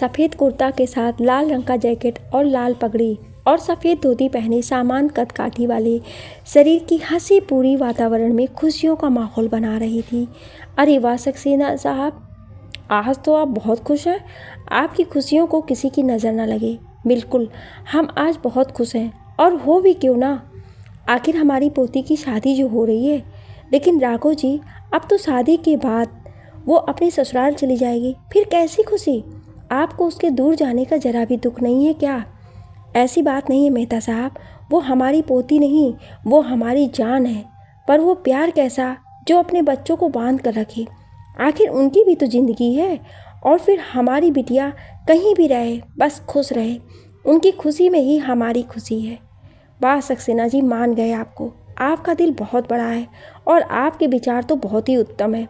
सफ़ेद कुर्ता के साथ लाल रंग का जैकेट और लाल पगड़ी और सफ़ेद धोती पहने सामान कदकाठी वाले शरीर की हंसी पूरी वातावरण में खुशियों का माहौल बना रही थी। अरे वाह सक्सेना साहब, आज तो आप बहुत खुश हैं। आपकी खुशियों को किसी की नज़र न लगे। बिल्कुल, हम आज बहुत खुश हैं, और हो भी क्यों ना। आखिर हमारी पोती की शादी जो हो रही है। लेकिन राघव जी, अब तो शादी के बाद वो अपने ससुराल चली जाएगी, फिर कैसी खुशी। आपको उसके दूर जाने का जरा भी दुख नहीं है क्या? ऐसी बात नहीं है मेहता साहब, वो हमारी पोती नहीं, वो हमारी जान है। पर वो प्यार कैसा जो अपने बच्चों को बांध कर रखे। आखिर उनकी भी तो ज़िंदगी है। और फिर हमारी बिटिया कहीं भी रहे, बस खुश रहे। उनकी खुशी में ही हमारी खुशी है। वाह सक्सेना जी, मान गए आपको। आपका दिल बहुत बड़ा है और आपके विचार तो बहुत ही उत्तम है।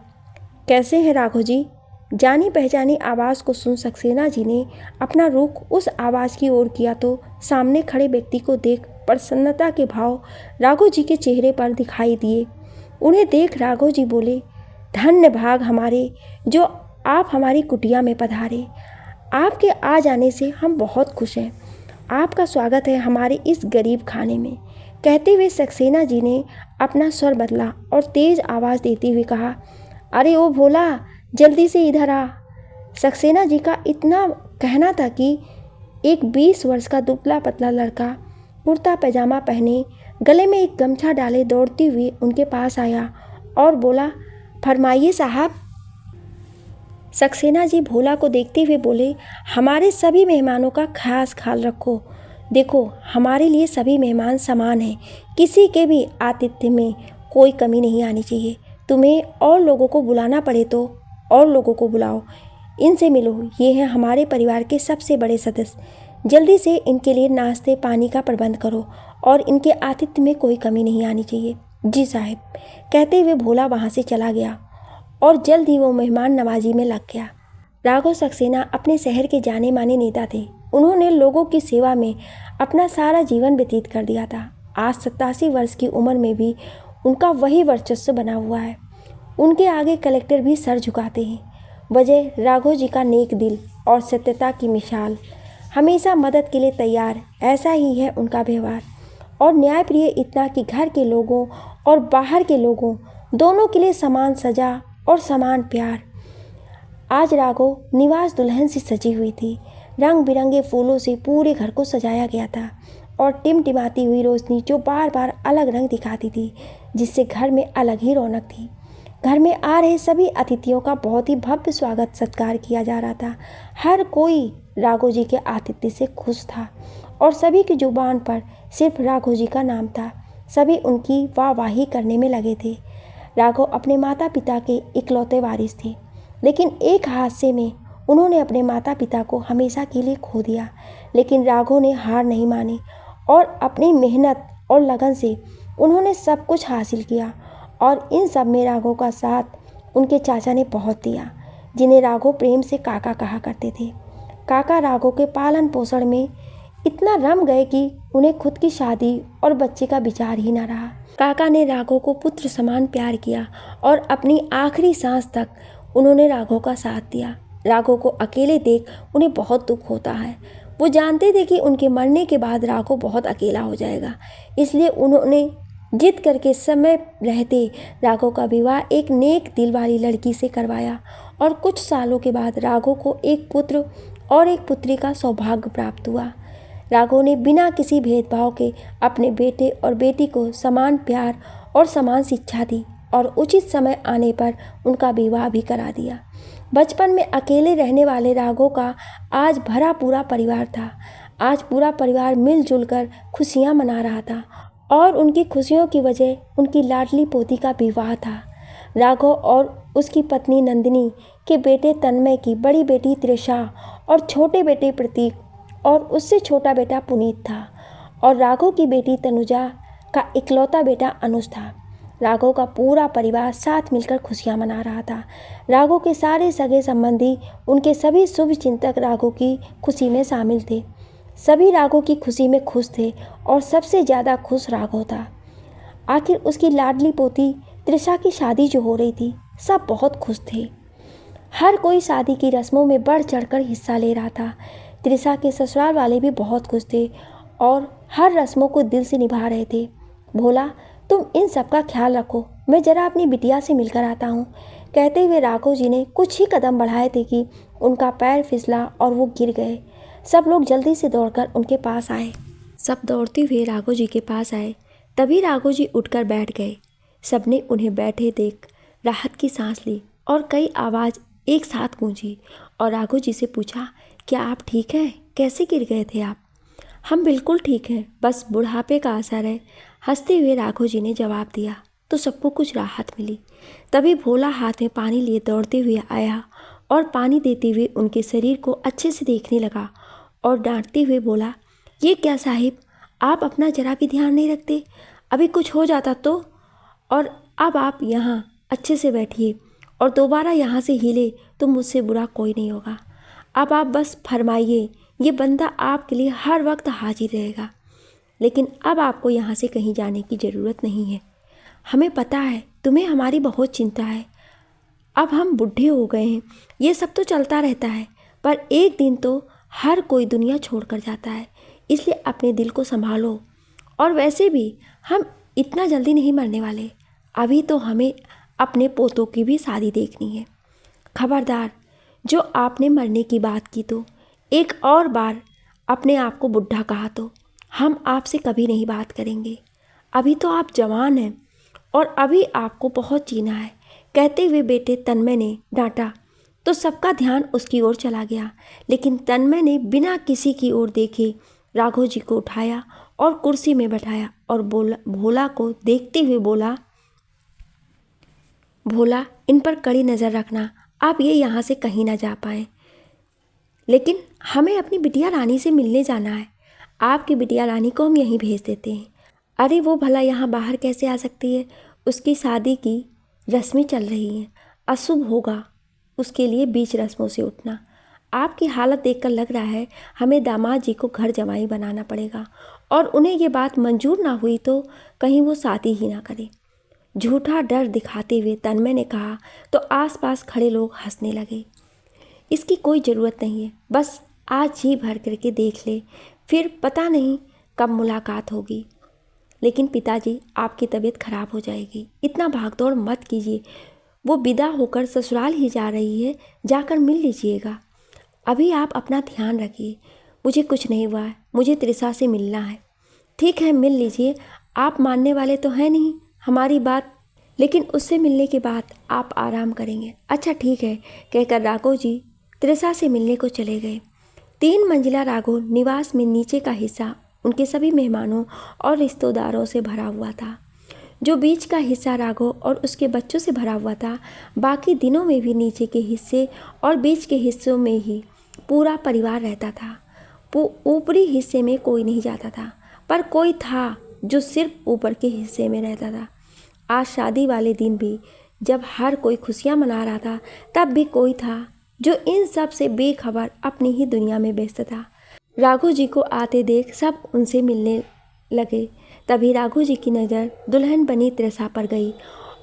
कैसे हैं राघव जी? जानी पहचानी आवाज़ को सुन सक्सेना जी ने अपना रुख उस आवाज़ की ओर किया तो सामने खड़े व्यक्ति को देख प्रसन्नता के भाव राघव जी के चेहरे पर दिखाई दिए। उन्हें देख राघव जी बोले, धन्य भाग हमारे जो आप हमारी कुटिया में पधारे। आपके आ जाने से हम बहुत खुश हैं। आपका स्वागत है हमारे इस गरीब खाने में। कहते हुए सक्सेना जी ने अपना स्वर बदला और तेज़ आवाज़ देते हुए कहा, अरे ओ भोला, जल्दी से इधर आ। सक्सेना जी का इतना कहना था कि एक 20 वर्ष का दुबला पतला लड़का कुर्ता पैजामा पहने, गले में एक गमछा डाले दौड़ती हुई उनके पास आया और बोला, फरमाइए साहब। सक्सेना जी भोला को देखते हुए बोले, हमारे सभी मेहमानों का खास ख्याल रखो। देखो, हमारे लिए सभी मेहमान समान हैं। किसी के भी आतिथ्य में कोई कमी नहीं आनी चाहिए। तुम्हें और लोगों को बुलाना पड़े तो और लोगों को बुलाओ, इनसे मिलो। ये हैं हमारे परिवार के सबसे बड़े सदस्य। जल्दी से इनके लिए नाश्ते पानी का प्रबंध करो और इनके आतिथ्य में कोई कमी नहीं आनी चाहिए। जी साहब, कहते हुए भोला वहाँ से चला गया और जल्द ही वो मेहमान नवाजी में लग गया। राघव सक्सेना अपने शहर के जाने माने नेता थे। उन्होंने लोगों की सेवा में अपना सारा जीवन व्यतीत कर दिया था। आज 87 वर्ष की उम्र में भी उनका वही वर्चस्व बना हुआ है। उनके आगे कलेक्टर भी सर झुकाते हैं। वजह राघव जी का नेक दिल और सत्यता की मिसाल। हमेशा मदद के लिए तैयार, ऐसा ही है उनका व्यवहार। और न्यायप्रिय इतना कि घर के लोगों और बाहर के लोगों दोनों के लिए समान सजा और समान प्यार। आज राघव निवास दुल्हन से सजी हुई थी। रंग बिरंगे फूलों से पूरे घर को सजाया गया था और टिमटिमाती हुई रोशनी जो बार बार अलग रंग दिखाती थी, जिससे घर में अलग ही रौनक थी। घर में आ रहे सभी अतिथियों का बहुत ही भव्य स्वागत सत्कार किया जा रहा था। हर कोई राघव जी के आतिथ्य से खुश था और सभी की जुबान पर सिर्फ राघव जी का नाम था। सभी उनकी वाहवाही करने में लगे थे। राघव अपने माता पिता के इकलौते वारिस थे, लेकिन एक हादसे में उन्होंने अपने माता पिता को हमेशा के लिए खो दिया। लेकिन राघव ने हार नहीं मानी और अपनी मेहनत और लगन से उन्होंने सब कुछ हासिल किया। और इन सब में राघव का साथ उनके चाचा ने बहुत दिया, जिन्हें राघव प्रेम से काका कहा करते थे। काका राघव के पालन पोषण में इतना रम गए कि उन्हें खुद की शादी और बच्चे का विचार ही न रहा। काका ने राघव को पुत्र समान प्यार किया और अपनी आखिरी सांस तक उन्होंने राघव का साथ दिया। राघव को अकेले देख उन्हें बहुत दुख होता है। वो जानते थे कि उनके मरने के बाद राघव बहुत अकेला हो जाएगा, इसलिए उन्होंने जिद करके समय रहते राघव का विवाह एक नेक दिल वाली लड़की से करवाया। और कुछ सालों के बाद राघव को एक पुत्र और एक पुत्री का सौभाग्य प्राप्त हुआ। राघव ने बिना किसी भेदभाव के अपने बेटे और बेटी को समान प्यार और समान शिक्षा दी और उचित समय आने पर उनका विवाह भी करा दिया। बचपन में अकेले रहने वाले राघव का आज भरा पूरा परिवार था। आज पूरा परिवार मिलजुल कर खुशियाँ मना रहा था और उनकी खुशियों की वजह उनकी लाडली पोती का विवाह था। राघव और उसकी पत्नी नंदिनी के बेटे तन्मय की बड़ी बेटी त्रिषा और छोटे बेटे प्रतीक और उससे छोटा बेटा पुनीत था और राघव की बेटी तनुजा का इकलौता बेटा अनुज था। राघव का पूरा परिवार साथ मिलकर खुशियां मना रहा था। राघव के सारे सगे संबंधी, उनके सभी शुभ चिंतक राघव की खुशी में शामिल थे। सभी राघव की खुशी में खुश थे और सबसे ज़्यादा खुश राघव था। आखिर उसकी लाडली पोती त्रिषा की शादी जो हो रही थी, सब बहुत खुश थे। हर कोई शादी की रस्मों में बढ़ चढ़कर हिस्सा ले रहा था। त्रिशा के ससुराल वाले भी बहुत खुश थे और हर रस्मों को दिल से निभा रहे थे। भोला, तुम इन सब का ख्याल रखो, मैं जरा अपनी बिटिया से मिलकर आता हूँ। कहते हुए राघव जी ने कुछ ही कदम बढ़ाए थे कि उनका पैर फिसला और वो गिर गए। सब लोग जल्दी से दौड़कर उनके पास आए। सब दौड़ते हुए राघव जी के पास आए। तभी राघव जी उठकर बैठ गए। सबने उन्हें बैठे देख राहत की सांस ली और कई आवाज़ एक साथ गूंजी और राघव जी से पूछा, क्या आप ठीक हैं? कैसे गिर गए थे आप? हम बिल्कुल ठीक हैं, बस बुढ़ापे का असर है, हंसते हुए राघव जी ने जवाब दिया। तो सबको कुछ राहत मिली। तभी भोला हाथ में पानी लिए दौड़ते हुए आया और पानी देते हुए उनके शरीर को अच्छे से देखने लगा और डांटते हुए बोला, ये क्या साहिब, आप अपना जरा भी ध्यान नहीं रखते, अभी कुछ हो जाता तो। और अब आप यहाँ अच्छे से बैठिए और दोबारा यहाँ से हिले तो मुझसे बुरा कोई नहीं होगा। अब आप बस फरमाइए, ये बंदा आपके लिए हर वक्त हाजिर रहेगा। लेकिन अब आपको यहाँ से कहीं जाने की ज़रूरत नहीं है। हमें पता है तुम्हें हमारी बहुत चिंता है। अब हम बूढ़े हो गए हैं, ये सब तो चलता रहता है, पर एक दिन तो हर कोई दुनिया छोड़कर जाता है, इसलिए अपने दिल को संभालो। और वैसे भी हम इतना जल्दी नहीं मरने वाले, अभी तो हमें अपने पोतों की भी शादी देखनी है। खबरदार, जो आपने मरने की बात की तो एक और बार अपने आप को बुढ़ा कहा तो हम आपसे कभी नहीं बात करेंगे। अभी तो आप जवान हैं और अभी आपको बहुत जीना है। कहते हुए बेटे तन्मय ने डांटा तो सबका ध्यान उसकी ओर चला गया, लेकिन तन्मय ने बिना किसी की ओर देखे राघव जी को उठाया और कुर्सी में बैठाया और भोला को देखते हुए बोला, भोला, इन पर कड़ी नज़र रखना, आप ये यहाँ से कहीं ना जा पाएँ। लेकिन हमें अपनी बिटिया रानी से मिलने जाना है। आपकी बिटिया रानी को हम यहीं भेज देते हैं। अरे वो भला यहाँ बाहर कैसे आ सकती है? उसकी शादी की रस्में चल रही हैं, अशुभ होगा उसके लिए बीच रस्मों से उठना। आपकी हालत देखकर लग रहा है हमें दामाद जी को घर जमाई बनाना पड़ेगा, और उन्हें ये बात मंजूर ना हुई तो कहीं वो शादी ही ना करे। झूठा डर दिखाते हुए तन्मय ने कहा तो आसपास खड़े लोग हंसने लगे। इसकी कोई ज़रूरत नहीं है, बस आज जी भर करके देख ले, फिर पता नहीं कब मुलाकात होगी। लेकिन पिताजी, आपकी तबीयत खराब हो जाएगी, इतना भागदौड़ मत कीजिए। वो विदा होकर ससुराल ही जा रही है, जाकर मिल लीजिएगा। अभी आप अपना ध्यान रखिए। मुझे कुछ नहीं हुआ है, मुझे त्रिशा से मिलना है। ठीक है, मिल लीजिए। आप मानने वाले तो हैं नहीं हमारी बात, लेकिन उससे मिलने के बाद आप आराम करेंगे। अच्छा ठीक है, कहकर राघव जी त्रिशा से मिलने को चले गए। 3 मंजिला राघव निवास में नीचे का हिस्सा उनके सभी मेहमानों और रिश्तेदारों से भरा हुआ था। जो बीच का हिस्सा राघव और उसके बच्चों से भरा हुआ था, बाकी दिनों में भी नीचे के हिस्से और बीच के हिस्सों में ही पूरा परिवार रहता था। ऊपरी हिस्से में कोई नहीं जाता था, पर कोई था जो सिर्फ ऊपर के हिस्से में रहता था। आज शादी वाले दिन भी जब हर कोई खुशियां मना रहा था, तब भी कोई था जो इन सब से बेखबर अपनी ही दुनिया में व्यस्त था। राघव जी को आते देख सब उनसे मिलने लगे। तभी राघव जी की नज़र दुल्हन बनी त्रिशा पर गई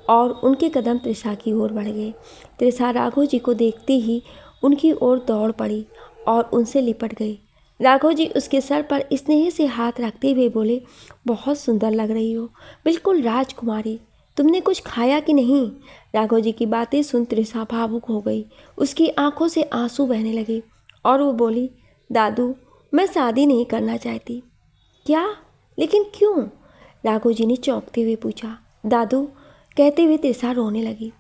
और उनके कदम त्रिशा की ओर बढ़ गए। त्रिशा राघव जी को देखते ही उनकी ओर दौड़ पड़ी और उनसे लिपट गई। राघव जी उसके सर पर स्नेह से हाथ रखते हुए बोले, बहुत सुंदर लग रही हो, बिल्कुल राजकुमारी। तुमने कुछ खाया कि नहीं? राघव जी की बातें सुन त्रिशा भावुक हो गई। उसकी आंखों से आंसू बहने लगे और वो बोली, दादू, मैं शादी नहीं करना चाहती। क्या? लेकिन क्यों? राघव जी ने चौंकते हुए पूछा। दादू, कहते हुए त्रिशा रोने लगी।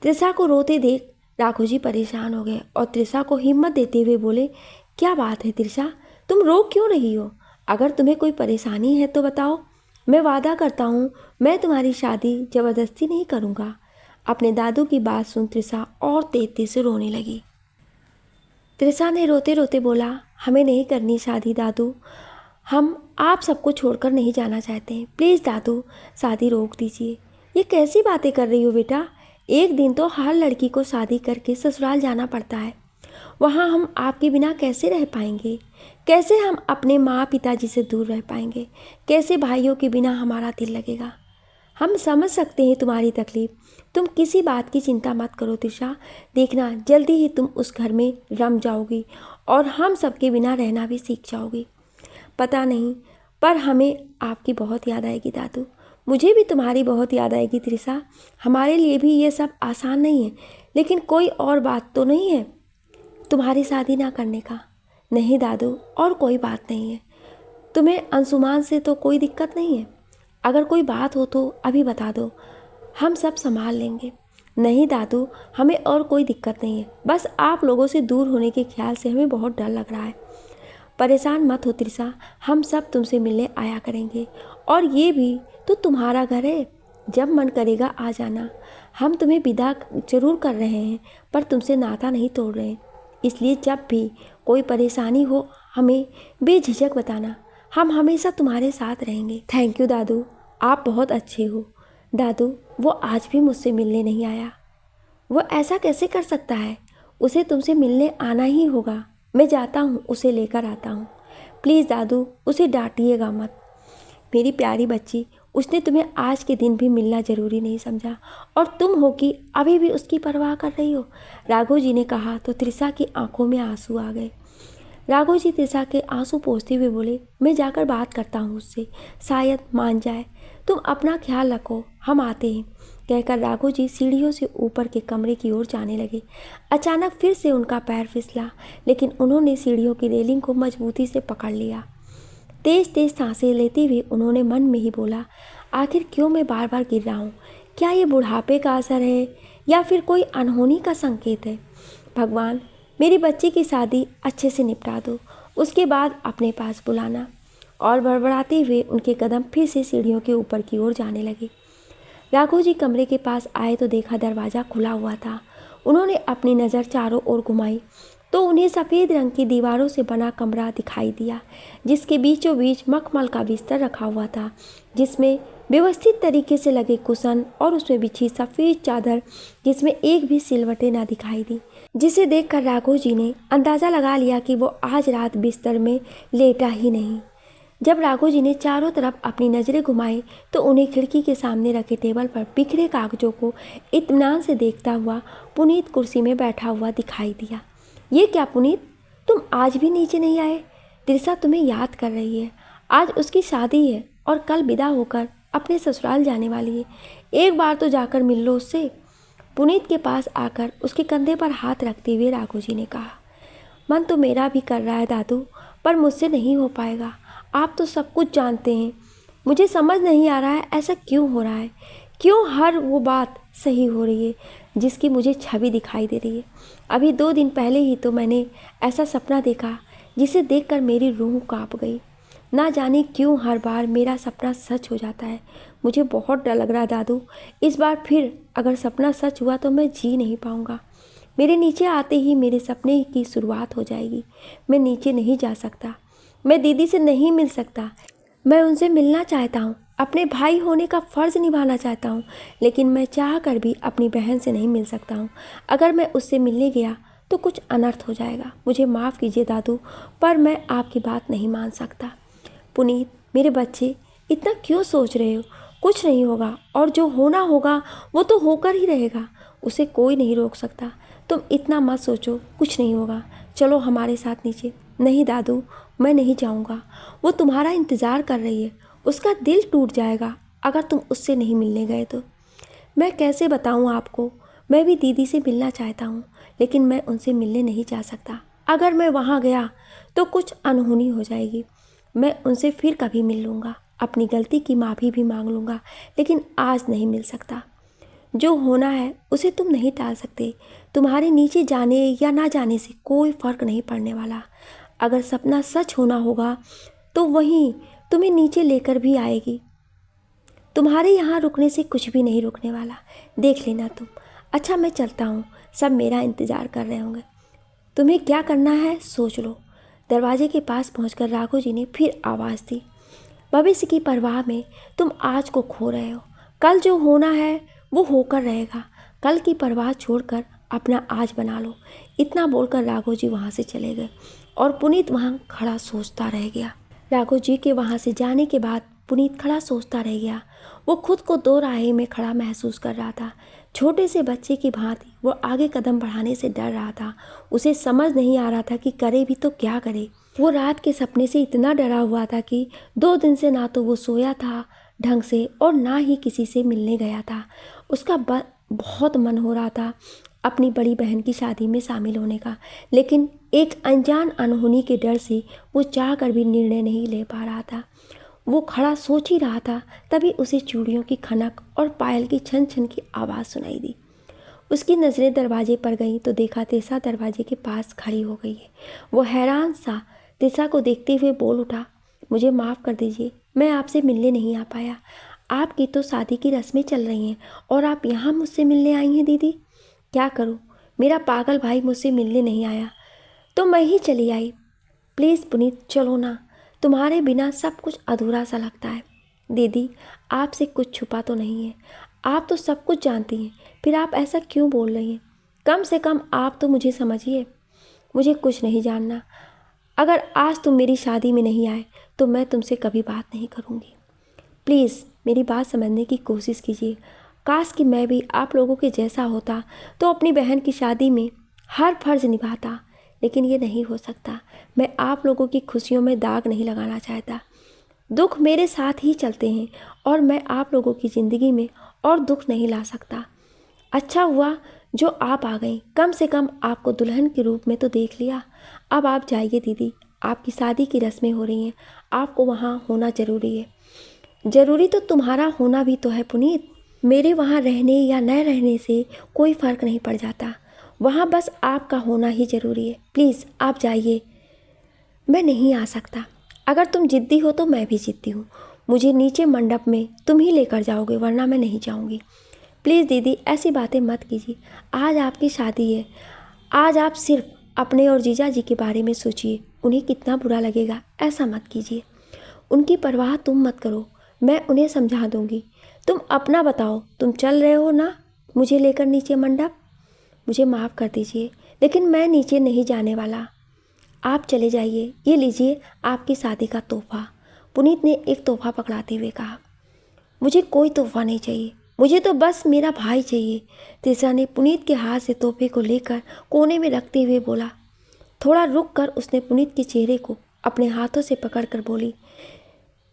त्रिशा को रोते देख राघव जी परेशान हो गए और त्रिशा को हिम्मत देते हुए बोले, क्या बात है त्रिशा, तुम रो क्यों रही हो? अगर तुम्हें कोई परेशानी है तो बताओ, मैं वादा करता हूँ मैं तुम्हारी शादी ज़बरदस्ती नहीं करूँगा। अपने दादू की बात सुन त्रिशा और तेज़ी से रोने लगी। त्रिशा ने रोते रोते बोला, हमें नहीं करनी शादी दादू, हम आप सबको छोड़कर नहीं जाना चाहते हैं। प्लीज़ दादू, शादी रोक दीजिए। ये कैसी बातें कर रही हो बेटा? एक दिन तो हर लड़की को शादी करके ससुराल जाना पड़ता है, वहाँ हम आपके बिना कैसे रह पाएंगे? कैसे हम अपने माँ पिताजी से दूर रह पाएंगे? कैसे भाइयों के बिना हमारा दिल लगेगा? हम समझ सकते हैं तुम्हारी तकलीफ। तुम किसी बात की चिंता मत करो त्रिशा। देखना जल्दी ही तुम उस घर में रम जाओगी और हम सबके बिना रहना भी सीख जाओगी। पता नहीं, पर हमें आपकी बहुत याद आएगी दादू। मुझे भी तुम्हारी बहुत याद आएगी त्रिशा। हमारे लिए भी ये सब आसान नहीं है, लेकिन कोई और बात तो नहीं है तुम्हारी शादी ना करने का? नहीं दादू, और कोई बात नहीं है। तुम्हें अंशुमान से तो कोई दिक्कत नहीं है? अगर कोई बात हो तो अभी बता दो, हम सब संभाल लेंगे। नहीं दादू, हमें और कोई दिक्कत नहीं है, बस आप लोगों से दूर होने के ख्याल से हमें बहुत डर लग रहा है। परेशान मत हो त्रिशा, हम सब तुमसे मिलने आया करेंगे। और ये भी तो तुम्हारा घर है, जब मन करेगा आ जाना। हम तुम्हें विदा जरूर कर रहे हैं, पर तुमसे नाता नहीं तोड़ रहे हैं। इसलिए जब भी कोई परेशानी हो हमें बेझिझक बताना, हम हमेशा तुम्हारे साथ रहेंगे। थैंक यू दादू, आप बहुत अच्छे हो। दादू, वो आज भी मुझसे मिलने नहीं आया। वो ऐसा कैसे कर सकता है? उसे तुमसे मिलने आना ही होगा। मैं जाता हूँ, उसे लेकर आता हूँ। प्लीज़ दादू, उसे डांटिएगा मत। मेरी प्यारी बच्ची, उसने तुम्हें आज के दिन भी मिलना ज़रूरी नहीं समझा, और तुम हो कि अभी भी उसकी परवाह कर रही हो। राघव जी ने कहा तो त्रिशा की आंखों में आंसू आ गए। राघव जी त्रिशा के आंसू पोंछते हुए बोले, मैं जाकर बात करता हूँ उससे, शायद मान जाए। तुम अपना ख्याल रखो, हम आते हैं। कहकर राघव जी सीढ़ियों से ऊपर के कमरे की ओर जाने लगे। अचानक फिर से उनका पैर फिसला, लेकिन उन्होंने सीढ़ियों की रेलिंग को मजबूती से पकड़ लिया। तेज तेज सांसें लेते हुए उन्होंने मन में ही बोला, आखिर क्यों मैं बार बार गिर रहा हूँ? क्या ये बुढ़ापे का असर है या फिर कोई अनहोनी का संकेत है? भगवान, मेरी बच्ची की शादी अच्छे से निपटा दो, उसके बाद अपने पास बुलाना। और बड़बड़ाते हुए उनके कदम फिर से सीढ़ियों के ऊपर की ओर जाने लगे। राघव जी कमरे के पास आए तो देखा दरवाज़ा खुला हुआ था। उन्होंने अपनी नज़र चारों ओर घुमाई तो उन्हें सफ़ेद रंग की दीवारों से बना कमरा दिखाई दिया, जिसके बीचों बीच मखमल का बिस्तर रखा हुआ था, जिसमें व्यवस्थित तरीके से लगे कुशन और उसमें बिछी सफ़ेद चादर, जिसमें एक भी सिलवटें ना दिखाई दी, जिसे देखकर राघव जी ने अंदाज़ा लगा लिया कि वो आज रात बिस्तर में लेटा ही नहीं। जब राघव जी ने चारों तरफ अपनी नज़रें घुमाई तो उन्हें खिड़की के सामने रखे टेबल पर बिखरे कागजों को इत्मीनान से देखता हुआ पुनीत कुर्सी में बैठा हुआ दिखाई दिया। ये क्या पुनीत, तुम आज भी नीचे नहीं आए? त्रिशा तुम्हें याद कर रही है। आज उसकी शादी है और कल विदा होकर अपने ससुराल जाने वाली है। एक बार तो जाकर मिल लो उससे। पुनीत के पास आकर उसके कंधे पर हाथ रखते हुए राघव जी ने कहा, मन तो मेरा भी कर रहा है दादू, पर मुझसे नहीं हो पाएगा। आप तो सब कुछ जानते हैं। मुझे समझ नहीं आ रहा है ऐसा क्यों हो रहा है, क्यों हर वो बात सही हो रही है जिसकी मुझे छवि दिखाई दे रही है। अभी 2 दिन पहले ही तो मैंने ऐसा सपना देखा जिसे देखकर मेरी रूह कांप गई। ना जाने क्यों हर बार मेरा सपना सच हो जाता है। मुझे बहुत डर लग रहा है दादू, इस बार फिर अगर सपना सच हुआ तो मैं जी नहीं पाऊँगा। मेरे नीचे आते ही मेरे सपने की शुरुआत हो जाएगी। मैं नीचे नहीं जा सकता, मैं दीदी से नहीं मिल सकता। मैं उनसे मिलना चाहता हूँ, अपने भाई होने का फ़र्ज़ निभाना चाहता हूँ, लेकिन मैं चाह कर भी अपनी बहन से नहीं मिल सकता हूँ। अगर मैं उससे मिलने गया तो कुछ अनर्थ हो जाएगा। मुझे माफ़ कीजिए दादू, पर मैं आपकी बात नहीं मान सकता। पुनीत, मेरे बच्चे, इतना क्यों सोच रहे हो? कुछ नहीं होगा, और जो होना होगा वो तो होकर ही रहेगा, उसे कोई नहीं रोक सकता। तुम इतना मत सोचो, कुछ नहीं होगा। चलो हमारे साथ नीचे। नहीं दादू, मैं नहीं जाऊँगा। वो तुम्हारा इंतज़ार कर रही है, उसका दिल टूट जाएगा अगर तुम उससे नहीं मिलने गए तो। मैं कैसे बताऊँ आपको, मैं भी दीदी से मिलना चाहता हूँ, लेकिन मैं उनसे मिलने नहीं जा सकता। अगर मैं वहाँ गया तो कुछ अनहोनी हो जाएगी। मैं उनसे फिर कभी मिल लूँगा, अपनी गलती की माफ़ी भी मांग लूँगा, लेकिन आज नहीं मिल सकता। जो होना है उसे तुम नहीं टाल सकते। तुम्हारे नीचे जाने या ना जाने से कोई फ़र्क नहीं पड़ने वाला। अगर सपना सच होना होगा तो वहीं तुम्हें नीचे लेकर भी आएगी। तुम्हारे यहाँ रुकने से कुछ भी नहीं रुकने वाला, देख लेना तुम। अच्छा, मैं चलता हूँ, सब मेरा इंतज़ार कर रहे होंगे। तुम्हें क्या करना है सोच लो। दरवाजे के पास पहुँचकर राघव जी ने फिर आवाज़ दी, भविष्य की परवाह में तुम आज को खो रहे हो। कल जो होना है वो होकर रहेगा। कल की परवाह छोड़कर अपना आज बना लो। इतना बोलकर राघव जी वहाँ से चले गए और पुनीत वहाँ खड़ा सोचता रह गया। राघव जी के वहाँ से जाने के बाद पुनीत खड़ा सोचता रह गया। वो खुद को दो राहे में खड़ा महसूस कर रहा था। छोटे से बच्चे की भांति वो आगे कदम बढ़ाने से डर रहा था। उसे समझ नहीं आ रहा था कि करे भी तो क्या करे। वो रात के सपने से इतना डरा हुआ था कि 2 दिन से ना तो वो सोया था ढंग से और ना ही किसी से मिलने गया था। उसका बहुत मन हो रहा था अपनी बड़ी बहन की शादी में शामिल होने का, लेकिन एक अनजान अनहोनी के डर से वो चाह कर भी निर्णय नहीं ले पा रहा था। वो खड़ा सोच ही रहा था, तभी उसे चूड़ियों की खनक और पायल की छन छन की आवाज़ सुनाई दी। उसकी नज़रें दरवाजे पर गईं तो देखा तिरसा दरवाजे के पास खड़ी हो गई है। वो हैरान सा तिरसा को देखते हुए बोल उठा, मुझे माफ़ कर दीजिए, मैं आपसे मिलने नहीं आ पाया। आपकी तो शादी की रस्में चल रही हैं और आप यहाँ मुझसे मिलने आई हैं दीदी। क्या करूँ, मेरा पागल भाई मुझसे मिलने नहीं आया तो मैं ही चली आई। प्लीज़ पुनीत चलो ना, तुम्हारे बिना सब कुछ अधूरा सा लगता है। दीदी आपसे कुछ छुपा तो नहीं है, आप तो सब कुछ जानती हैं, फिर आप ऐसा क्यों बोल रही हैं? कम से कम आप तो मुझे समझिए। मुझे कुछ नहीं जानना। अगर आज तुम मेरी शादी में नहीं आए तो मैं तुमसे कभी बात नहीं करूँगी। प्लीज़ मेरी बात समझने की कोशिश कीजिए। काश कि मैं भी आप लोगों के जैसा होता तो अपनी बहन की शादी में हर फर्ज निभाता, लेकिन ये नहीं हो सकता। मैं आप लोगों की खुशियों में दाग नहीं लगाना चाहता। दुख मेरे साथ ही चलते हैं और मैं आप लोगों की ज़िंदगी में और दुख नहीं ला सकता। अच्छा हुआ जो आप आ गई, कम से कम आपको दुल्हन के रूप में तो देख लिया। अब आप जाइए दीदी, आपकी शादी की रस्में हो रही हैं, आपको वहाँ होना ज़रूरी है। ज़रूरी तो तुम्हारा होना भी तो है पुनीत। मेरे वहाँ रहने या न रहने से कोई फ़र्क नहीं पड़ जाता, वहाँ बस आपका होना ही ज़रूरी है। प्लीज़ आप जाइए। मैं नहीं आ सकता। अगर तुम ज़िद्दी हो तो मैं भी ज़िद्दी हूँ। मुझे नीचे मंडप में तुम ही लेकर जाओगे, वरना मैं नहीं जाऊँगी। प्लीज़ दीदी ऐसी बातें मत कीजिए। आज आपकी शादी है। आज आप सिर्फ अपने और जीजा जी के बारे में सोचिए, उन्हें कितना बुरा लगेगा। ऐसा मत कीजिए। उनकी परवाह तुम मत करो, मैं उन्हें समझा दूँगी। तुम अपना बताओ, तुम चल रहे हो ना मुझे लेकर नीचे मंडप? मुझे माफ़ कर दीजिए, लेकिन मैं नीचे नहीं जाने वाला। आप चले जाइए। ये लीजिए आपकी शादी का तोहफा। पुनीत ने एक तोहफा पकड़ाते हुए कहा। मुझे कोई तोहफा नहीं चाहिए, मुझे तो बस मेरा भाई चाहिए। तिरसा ने पुनीत के हाथ से तोहफे को लेकर कोने में रखते हुए बोला। थोड़ा रुक कर उसने पुनीत के चेहरे को अपने हाथों से पकड़कर बोली,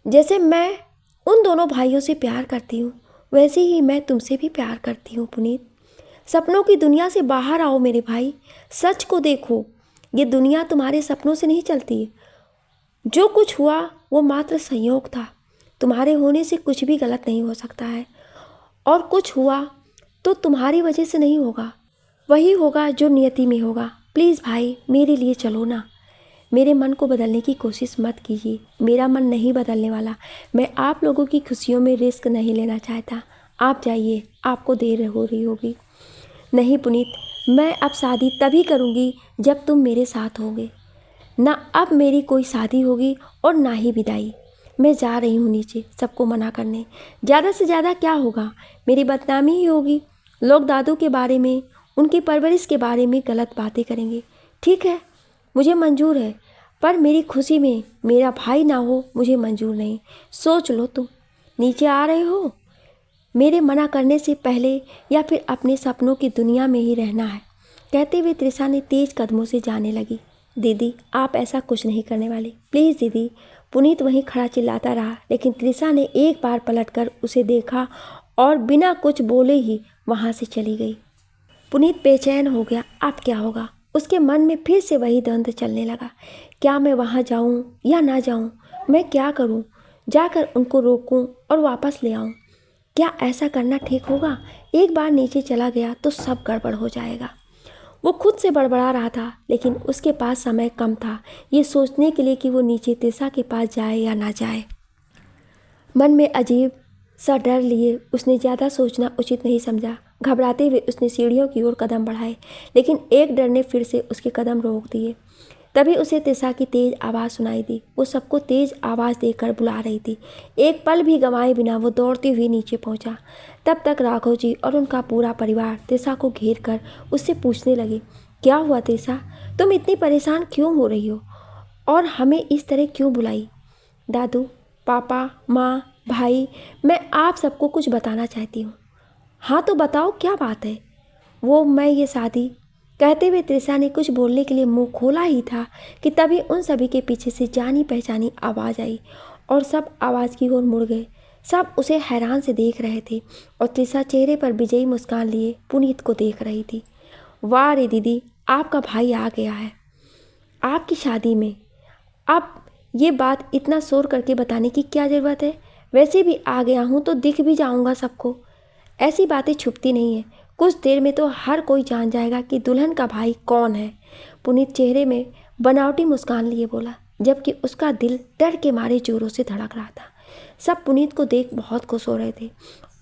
जैसे मैं उन दोनों भाइयों से प्यार करती हूँ वैसे ही मैं तुमसे भी प्यार करती हूँ पुनीत। सपनों की दुनिया से बाहर आओ मेरे भाई, सच को देखो। ये दुनिया तुम्हारे सपनों से नहीं चलती। जो कुछ हुआ वो मात्र संयोग था। तुम्हारे होने से कुछ भी गलत नहीं हो सकता है, और कुछ हुआ तो तुम्हारी वजह से नहीं होगा, वही होगा जो नियति में होगा। प्लीज़ भाई मेरे लिए चलो ना। मेरे मन को बदलने की कोशिश मत कीजिए, मेरा मन नहीं बदलने वाला। मैं आप लोगों की खुशियों में रिस्क नहीं लेना चाहता। आप जाइए, आपको देर हो रही होगी। नहीं पुनीत, मैं अब शादी तभी करूँगी जब तुम मेरे साथ होगे। ना अब मेरी कोई शादी होगी और ना ही विदाई। मैं जा रही हूँ नीचे सबको मना करने। ज़्यादा से ज़्यादा क्या होगा, मेरी बदनामी ही होगी। लोग दादू के बारे में, उनकी परवरिश के बारे में गलत बातें करेंगे। ठीक है, मुझे मंजूर है, पर मेरी खुशी में मेरा भाई ना हो मुझे मंजूर नहीं। सोच लो तुम नीचे आ रहे हो मेरे मना करने से पहले या फिर अपने सपनों की दुनिया में ही रहना है। कहते हुए त्रिशा ने तेज कदमों से जाने लगी। दीदी आप ऐसा कुछ नहीं करने वाली, प्लीज़ दीदी। पुनीत वहीं खड़ा चिल्लाता रहा, लेकिन त्रिशा ने एक बार पलटकर उसे देखा और बिना कुछ बोले ही वहाँ से चली गई। पुनीत बेचैन हो गया, अब क्या होगा। उसके मन में फिर से वही द्वंद्व चलने लगा। क्या मैं वहाँ जाऊँ या ना जाऊँ? मैं क्या करूँ? जाकर उनको रोकूँ और वापस ले आऊँ? क्या ऐसा करना ठीक होगा? एक बार नीचे चला गया तो सब गड़बड़ हो जाएगा। वो खुद से बड़बड़ा रहा था, लेकिन उसके पास समय कम था ये सोचने के लिए कि वो नीचे तिरसा के पास जाए या ना जाए। मन में अजीब सा डर लिए उसने ज़्यादा सोचना उचित नहीं समझा। घबराते हुए उसने सीढ़ियों की ओर कदम बढ़ाए, लेकिन एक डर ने फिर से उसके कदम रोक दिए। तभी उसे तिरसा की तेज आवाज़ सुनाई दी। वो सबको तेज आवाज़ देकर बुला रही थी। एक पल भी गंवाए बिना वो दौड़ती हुई नीचे पहुंचा। तब तक राघव जी और उनका पूरा परिवार तिरसा को घेर कर उससे पूछने लगे, क्या हुआ तिरसा, तुम इतनी परेशान क्यों हो रही हो और हमें इस तरह क्यों बुलाई? दादू, पापा, माँ, भाई, मैं आप सबको कुछ बताना चाहती हूँ। हाँ तो बताओ, क्या बात है? मैं ये शादी। कहते हुए तृषा ने कुछ बोलने के लिए मुंह खोला ही था कि तभी उन सभी के पीछे से जानी पहचानी आवाज़ आई और सब आवाज़ की ओर मुड़ गए। सब उसे हैरान से देख रहे थे और तृषा चेहरे पर विजयी मुस्कान लिए पुनीत को देख रही थी। वाह रे दीदी, आपका भाई आ गया है आपकी शादी में। अब ये बात इतना शोर करके बताने की क्या ज़रूरत है? वैसे भी आ गया हूँ तो दिख भी जाऊँगा सबको। ऐसी बातें छुपती नहीं है, कुछ देर में तो हर कोई जान जाएगा कि दुल्हन का भाई कौन है। पुनीत चेहरे में बनावटी मुस्कान लिए बोला, जबकि उसका दिल डर के मारे जोरों से धड़क रहा था। सब पुनीत को देख बहुत खुश हो रहे थे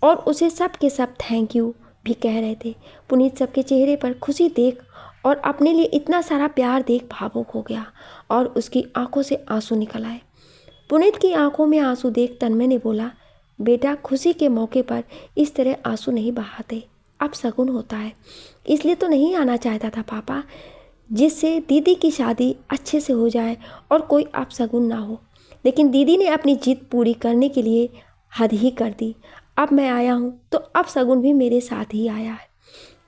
और उसे सब के सब थैंक यू भी कह रहे थे। पुनीत सबके चेहरे पर खुशी देख और अपने लिए इतना सारा प्यार देख भावुक हो गया और उसकी आंखों से आंसू निकल आए। पुनीत की आंखों में आंसू देख तन्मय ने बोला, बेटा, खुशी के मौके पर इस तरह आंसू नहीं बहाते, अब शगुन होता है, इसलिए तो नहीं आना चाहता था पापा, जिससे दीदी की शादी अच्छे से हो जाए और कोई अपशगुन ना हो। लेकिन दीदी ने अपनी जिद पूरी करने के लिए हद ही कर दी। अब मैं आया हूँ तो अपशगुन भी मेरे साथ ही आया है।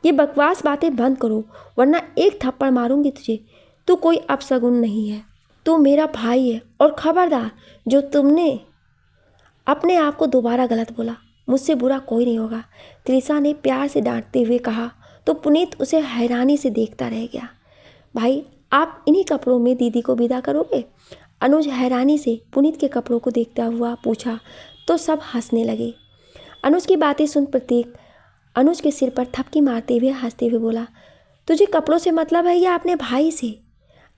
ये बकवास बातें बंद करो, वरना एक थप्पड़ मारूंगी तुझे। तू कोई अपशगुन नहीं है, तू मेरा भाई है। और खबरदार, जो तुमने अपने आप को दोबारा गलत बोला, मुझसे बुरा कोई नहीं होगा, तृषा ने प्यार से डांटते हुए कहा। तो पुनीत उसे हैरानी से देखता रह गया। भाई, आप इन्हीं कपड़ों में दीदी को विदा करोगे? अनुज हैरानी से पुनीत के कपड़ों को देखता हुआ पूछा तो सब हंसने लगे। अनुज की बातें सुन प्रतीक अनुज के सिर पर थपकी मारते हुए हंसते हुए बोला, तुझे कपड़ों से मतलब है या अपने भाई से?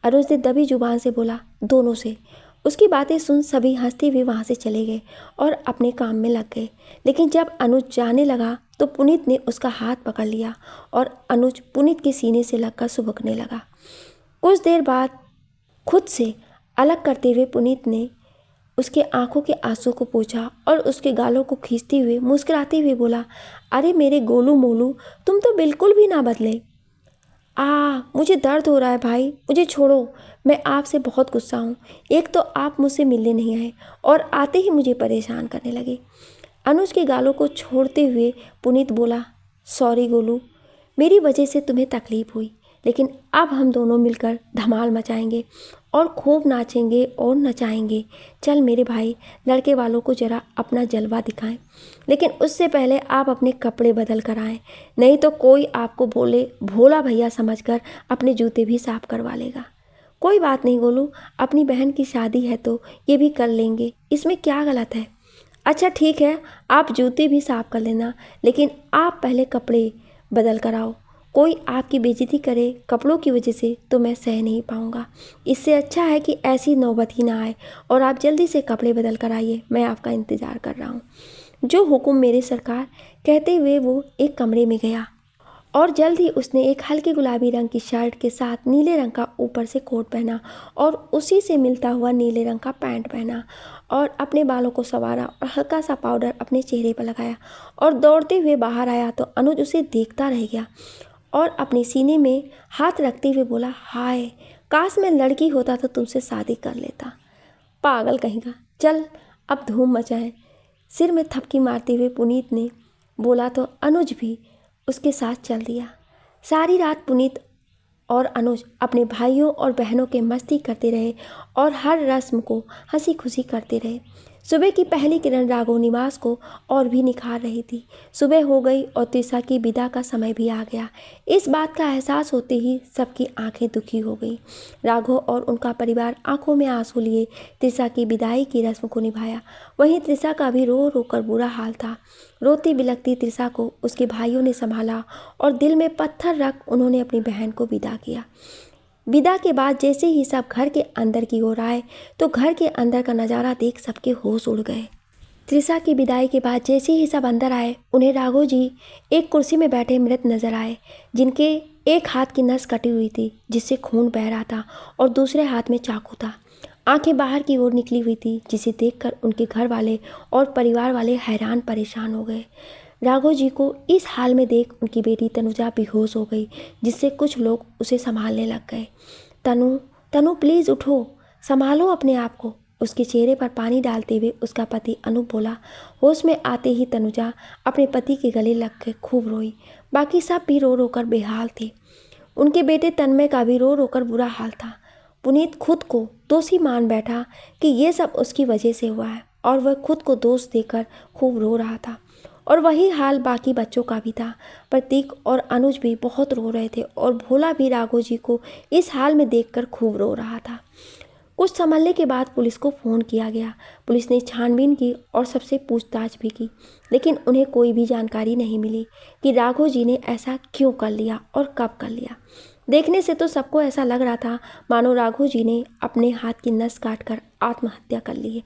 अनुज ने दबी जुबान से बोला, दोनों से। उसकी बातें सुन सभी हंसते हुए वहाँ से चले गए और अपने काम में लग गए। लेकिन जब अनुज जाने लगा तो पुनीत ने उसका हाथ पकड़ लिया और अनुज पुनीत के सीने से लगकर सुबकने लगा। कुछ देर बाद खुद से अलग करते हुए पुनीत ने उसके आंखों के आंसू को पोंछा और उसके गालों को खींचते हुए मुस्कुराते हुए बोला, अरे मेरे गोलू मोलू, तुम तो बिल्कुल भी ना बदले। मुझे दर्द हो रहा है भाई, मुझे छोड़ो, मैं आपसे बहुत गुस्सा हूँ। एक तो आप मुझसे मिलने नहीं आए और आते ही मुझे परेशान करने लगे। अनुज के गालों को छोड़ते हुए पुनीत बोला, सॉरी गोलू, मेरी वजह से तुम्हें तकलीफ हुई, लेकिन अब हम दोनों मिलकर धमाल मचाएंगे और खूब नाचेंगे और नचाएंगे। चल मेरे भाई, लड़के वालों को ज़रा अपना जलवा दिखाएं, लेकिन उससे पहले आप अपने कपड़े बदल कर आएँ, नहीं तो कोई आपको भोला भैया समझकर अपने जूते भी साफ करवा लेगा। कोई बात नहीं गोलू, अपनी बहन की शादी है तो ये भी कर लेंगे, इसमें क्या गलत है? अच्छा ठीक है, आप जूते भी साफ कर लेना, लेकिन आप पहले कपड़े बदल कर आओ। कोई आपकी बेइज्जती करे कपड़ों की वजह से तो मैं सह नहीं पाऊँगा। इससे अच्छा है कि ऐसी नौबत ही ना आए और आप जल्दी से कपड़े बदल कर आइए, मैं आपका इंतज़ार कर रहा हूँ। जो हुक्म मेरे सरकार, कहते हुए वो एक कमरे में गया और जल्द ही उसने एक हल्के गुलाबी रंग की शर्ट के साथ नीले रंग का ऊपर से कोट पहना और उसी से मिलता हुआ नीले रंग का पैंट पहना और अपने बालों को संवारा और हल्का सा पाउडर अपने चेहरे पर लगाया और दौड़ते हुए बाहर आया तो अनुज उसे देखता रह गया और अपने सीने में हाथ रखते हुए बोला, हाय, काश मैं लड़की होता तो तुमसे शादी कर लेता। पागल कहीं का, चल अब धूम मचाएं। सिर में थपकी मारते हुए पुनीत ने बोला तो अनुज भी उसके साथ चल दिया। सारी रात पुनीत और अनुज अपने भाइयों और बहनों के मस्ती करते रहे और हर रस्म को हंसी खुशी करते रहे। सुबह की पहली किरण राघव निवास को और भी निखार रही थी। सुबह हो गई और तृषा की विदा का समय भी आ गया। इस बात का एहसास होते ही सबकी आंखें दुखी हो गई। राघव और उनका परिवार आंखों में आंसू लिए तृषा की विदाई की रस्म को निभाया। वहीं तृषा का भी रो रो कर बुरा हाल था। रोती बिलखती तृषा को उसके भाइयों ने संभाला और दिल में पत्थर रख उन्होंने अपनी बहन को विदा किया। विदा के बाद जैसे ही सब घर के अंदर की ओर आए तो घर के अंदर का नज़ारा देख सबके होश उड़ गए। तृषा की विदाई के बाद जैसे ही सब अंदर आए उन्हें राघव जी एक कुर्सी में बैठे मृत नजर आए, जिनके एक हाथ की नस कटी हुई थी जिससे खून बह रहा था और दूसरे हाथ में चाकू था। आंखें बाहर की ओर निकली हुई थी, जिसे देखकर उनके घर वाले और परिवार वाले हैरान परेशान हो गए। राघव जी को इस हाल में देख उनकी बेटी तनुजा बेहोश हो गई, जिससे कुछ लोग उसे संभालने लग गए। तनु तनु प्लीज़ उठो, संभालो अपने आप को, उसके चेहरे पर पानी डालते हुए उसका पति अनूप बोला। होश में आते ही तनुजा अपने पति के गले लग के खूब रोई। बाकी सब भी रो रो कर बेहाल थे। उनके बेटे तन्मय का भी रो रो कर बुरा हाल था। पुनीत खुद को दोषी मान बैठा कि ये सब उसकी वजह से हुआ है और वह खुद को दोष देकर खूब रो रहा था। और वही हाल बाकी बच्चों का भी था। प्रतीक और अनुज भी बहुत रो रहे थे और भोला भी राघव जी को इस हाल में देखकर खूब रो रहा था। कुछ संभलने के बाद पुलिस को फ़ोन किया गया। पुलिस ने छानबीन की और सबसे पूछताछ भी की, लेकिन उन्हें कोई भी जानकारी नहीं मिली कि राघव जी ने ऐसा क्यों कर लिया और कब कर लिया। देखने से तो सबको ऐसा लग रहा था मानो राघव जी ने अपने हाथ की नस काटकर आत्महत्या कर ली है,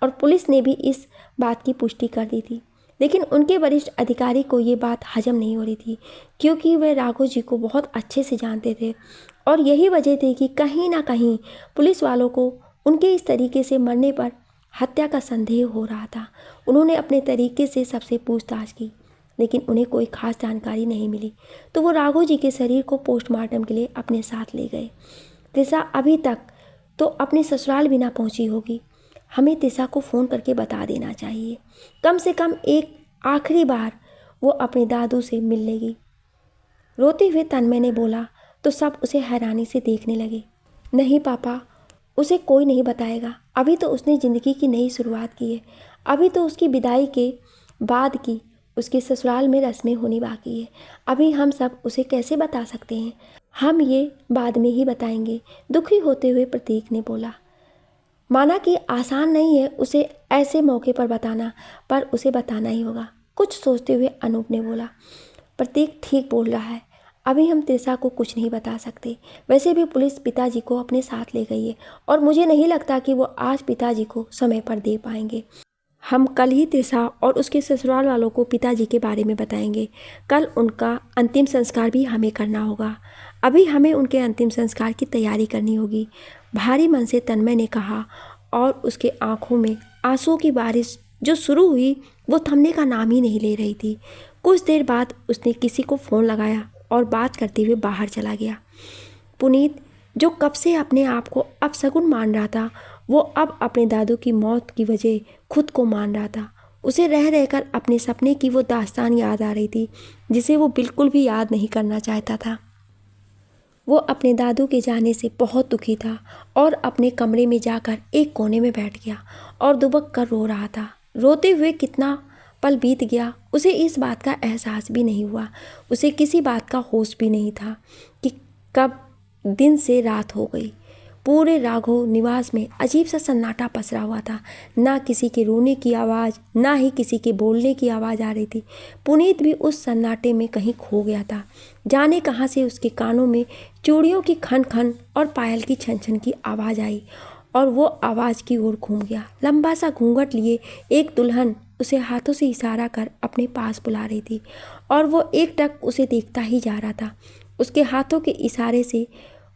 और पुलिस ने भी इस बात की पुष्टि कर दी थी। लेकिन उनके वरिष्ठ अधिकारी को ये बात हजम नहीं हो रही थी, क्योंकि वे राघव जी को बहुत अच्छे से जानते थे और यही वजह थी कि कहीं ना कहीं पुलिस वालों को उनके इस तरीके से मरने पर हत्या का संदेह हो रहा था। उन्होंने अपने तरीके से सबसे पूछताछ की, लेकिन उन्हें कोई खास जानकारी नहीं मिली, तो वो राघव जी के शरीर को पोस्टमार्टम के लिए अपने साथ ले गए। त्रिशा अभी तक तो अपने ससुराल भी ना पहुंची होगी। हमें त्रिशा को फ़ोन करके बता देना चाहिए। कम से कम एक आखिरी बार वो अपने दादू से मिल लेगी। रोते हुए तन्मय ने बोला तो सब उसे हैरानी से देखने लगे। नहीं पापा, उसे कोई नहीं बताएगा। अभी तो उसने ज़िंदगी की नई शुरुआत की है। अभी तो उसकी विदाई के बाद की उसके ससुराल में रस्में होनी बाकी है। अभी हम सब उसे कैसे बता सकते हैं? हम ये बाद में ही बताएंगे, दुखी होते हुए प्रतीक ने बोला। माना कि आसान नहीं है उसे ऐसे मौके पर बताना, पर उसे बताना ही होगा, कुछ सोचते हुए अनूप ने बोला। प्रतीक ठीक बोल रहा है, अभी हम त्रिशा को कुछ नहीं बता सकते। वैसे भी पुलिस पिताजी को अपने साथ ले गई है और मुझे नहीं लगता कि वो आज पिताजी को समय पर दे पाएंगे। हम कल ही त्रिशा और उसके ससुराल वालों को पिताजी के बारे में बताएंगे। कल उनका अंतिम संस्कार भी हमें करना होगा। अभी हमें उनके अंतिम संस्कार की तैयारी करनी होगी, भारी मन से तन्मय ने कहा, और उसके आंखों में आंसुओं की बारिश जो शुरू हुई वो थमने का नाम ही नहीं ले रही थी। कुछ देर बाद उसने किसी को फ़ोन लगाया और बात करते हुए बाहर चला गया। पुनीत, जो कब से अपने आप को अपशगुन मान रहा था, वो अब अपने दादू की मौत की वजह खुद को मान रहा था। उसे रह रहकर अपने सपने की वो दास्तान याद आ रही थी जिसे वो बिल्कुल भी याद नहीं करना चाहता था। वो अपने दादू के जाने से बहुत दुखी था और अपने कमरे में जाकर एक कोने में बैठ गया और दुबक कर रो रहा था। रोते हुए कितना पल बीत गया उसे इस बात का एहसास भी नहीं हुआ। उसे किसी बात का होश भी नहीं था कि कब दिन से रात हो गई। पूरे राघव निवास में अजीब सा सन्नाटा पसरा हुआ था। ना किसी के रोने की आवाज़, ना ही किसी के बोलने की आवाज़ आ रही थी। पुनीत भी उस सन्नाटे में कहीं खो गया था। जाने कहाँ से उसके कानों में चूड़ियों की खन खन और पायल की छन छन की आवाज़ आई और वो आवाज़ की ओर घूम गया। लंबा सा घूंघट लिए एक दुल्हन उसे हाथों से इशारा कर अपने पास बुला रही थी और वो एकटक उसे देखता ही जा रहा था। उसके हाथों के इशारे से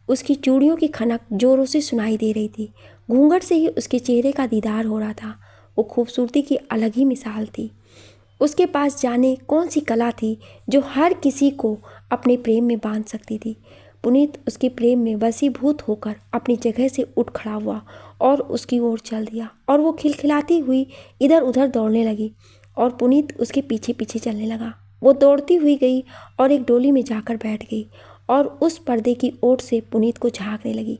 उसकी चूड़ियों की खनक जोरों से सुनाई दे रही थी। घूंघट से ही उसके चेहरे का दीदार हो रहा था। वो खूबसूरती की अलग ही मिसाल थी। उसके पास जाने कौन सी कला थी जो हर किसी को अपने प्रेम में बांध सकती थी। पुनीत उसके प्रेम में वशीभूत होकर अपनी जगह से उठ खड़ा हुआ और उसकी ओर चल दिया और वो खिलखिलाती हुई इधर उधर दौड़ने लगी और पुनीत उसके पीछे पीछे चलने लगा। वो दौड़ती हुई गई और एक डोली में जाकर बैठ गई और उस पर्दे की ओट से पुनीत को झांकने लगी।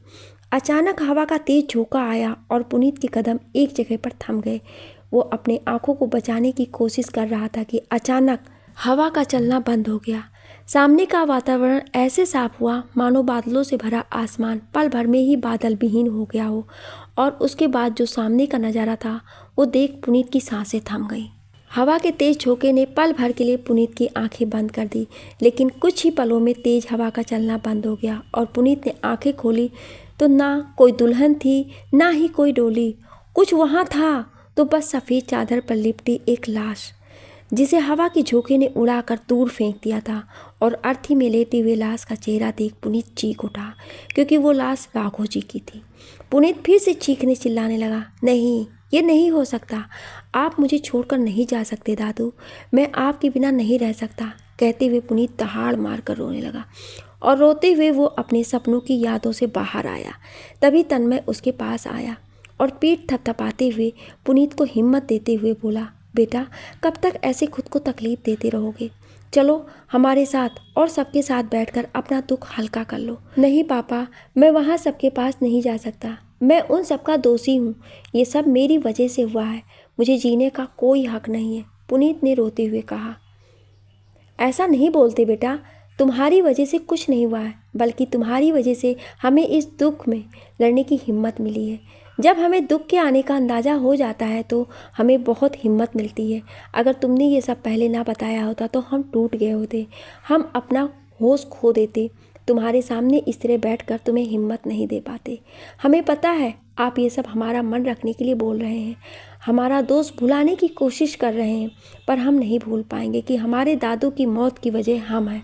अचानक हवा का तेज झोंका आया और पुनीत के कदम एक जगह पर थम गए। वो अपने आंखों को बचाने की कोशिश कर रहा था कि अचानक हवा का चलना बंद हो गया। सामने का वातावरण ऐसे साफ हुआ मानो बादलों से भरा आसमान पल भर में ही बादल विहीन हो गया हो, और उसके बाद जो सामने का नज़ारा था वो देख पुनीत की सांसें थम गईं। हवा के तेज झोंके ने पल भर के लिए पुनीत की आंखें बंद कर दी, लेकिन कुछ ही पलों में तेज हवा का चलना बंद हो गया और पुनीत ने आंखें खोली तो ना कोई दुल्हन थी, ना ही कोई डोली। कुछ वहाँ था तो बस सफ़ेद चादर पर लिपटी एक लाश, जिसे हवा के झोंके ने उड़ाकर दूर फेंक दिया था। और अर्थी में लेटे हुए लाश का चेहरा देख पुनीत चीख उठा, क्योंकि वो लाश राघव जी की थी। पुनीत फिर से चीखने चिल्लाने लगा, नहीं, ये नहीं हो सकता। आप मुझे छोड़कर नहीं जा सकते दादू, मैं आपके बिना नहीं रह सकता। कहते हुए पुनीत दहाड़ मार कर रोने लगा और रोते हुए वो अपने सपनों की यादों से बाहर आया। तभी तन्मय उसके पास आया। और पीठ थपथपाते हुए पुनीत को हिम्मत देते हुए बोला, बेटा कब तक ऐसे खुद को तकलीफ देते रहोगे? चलो हमारे साथ और सबके साथ बैठकर अपना दुख हल्का कर लो। नहीं पापा, मैं वहाँ सबके पास नहीं जा सकता। मैं उन सबका दोषी हूँ। ये सब मेरी वजह से हुआ है। मुझे जीने का कोई हक नहीं है, पुनीत ने रोते हुए कहा। ऐसा नहीं बोलते बेटा, तुम्हारी वजह से कुछ नहीं हुआ है, बल्कि तुम्हारी वजह से हमें इस दुख में लड़ने की हिम्मत मिली है। जब हमें दुख के आने का अंदाज़ा हो जाता है तो हमें बहुत हिम्मत मिलती है। अगर तुमने ये सब पहले ना बताया होता तो हम टूट गए होते, हम अपना होश खो देते। तुम्हारे सामने इस तरह बैठकर तुम्हें हिम्मत नहीं दे पाते। हमें पता है आप ये सब हमारा मन रखने के लिए बोल रहे हैं, हमारा दोष भुलाने की कोशिश कर रहे हैं, पर हम नहीं भूल पाएंगे कि हमारे दादू की मौत की वजह हम हैं।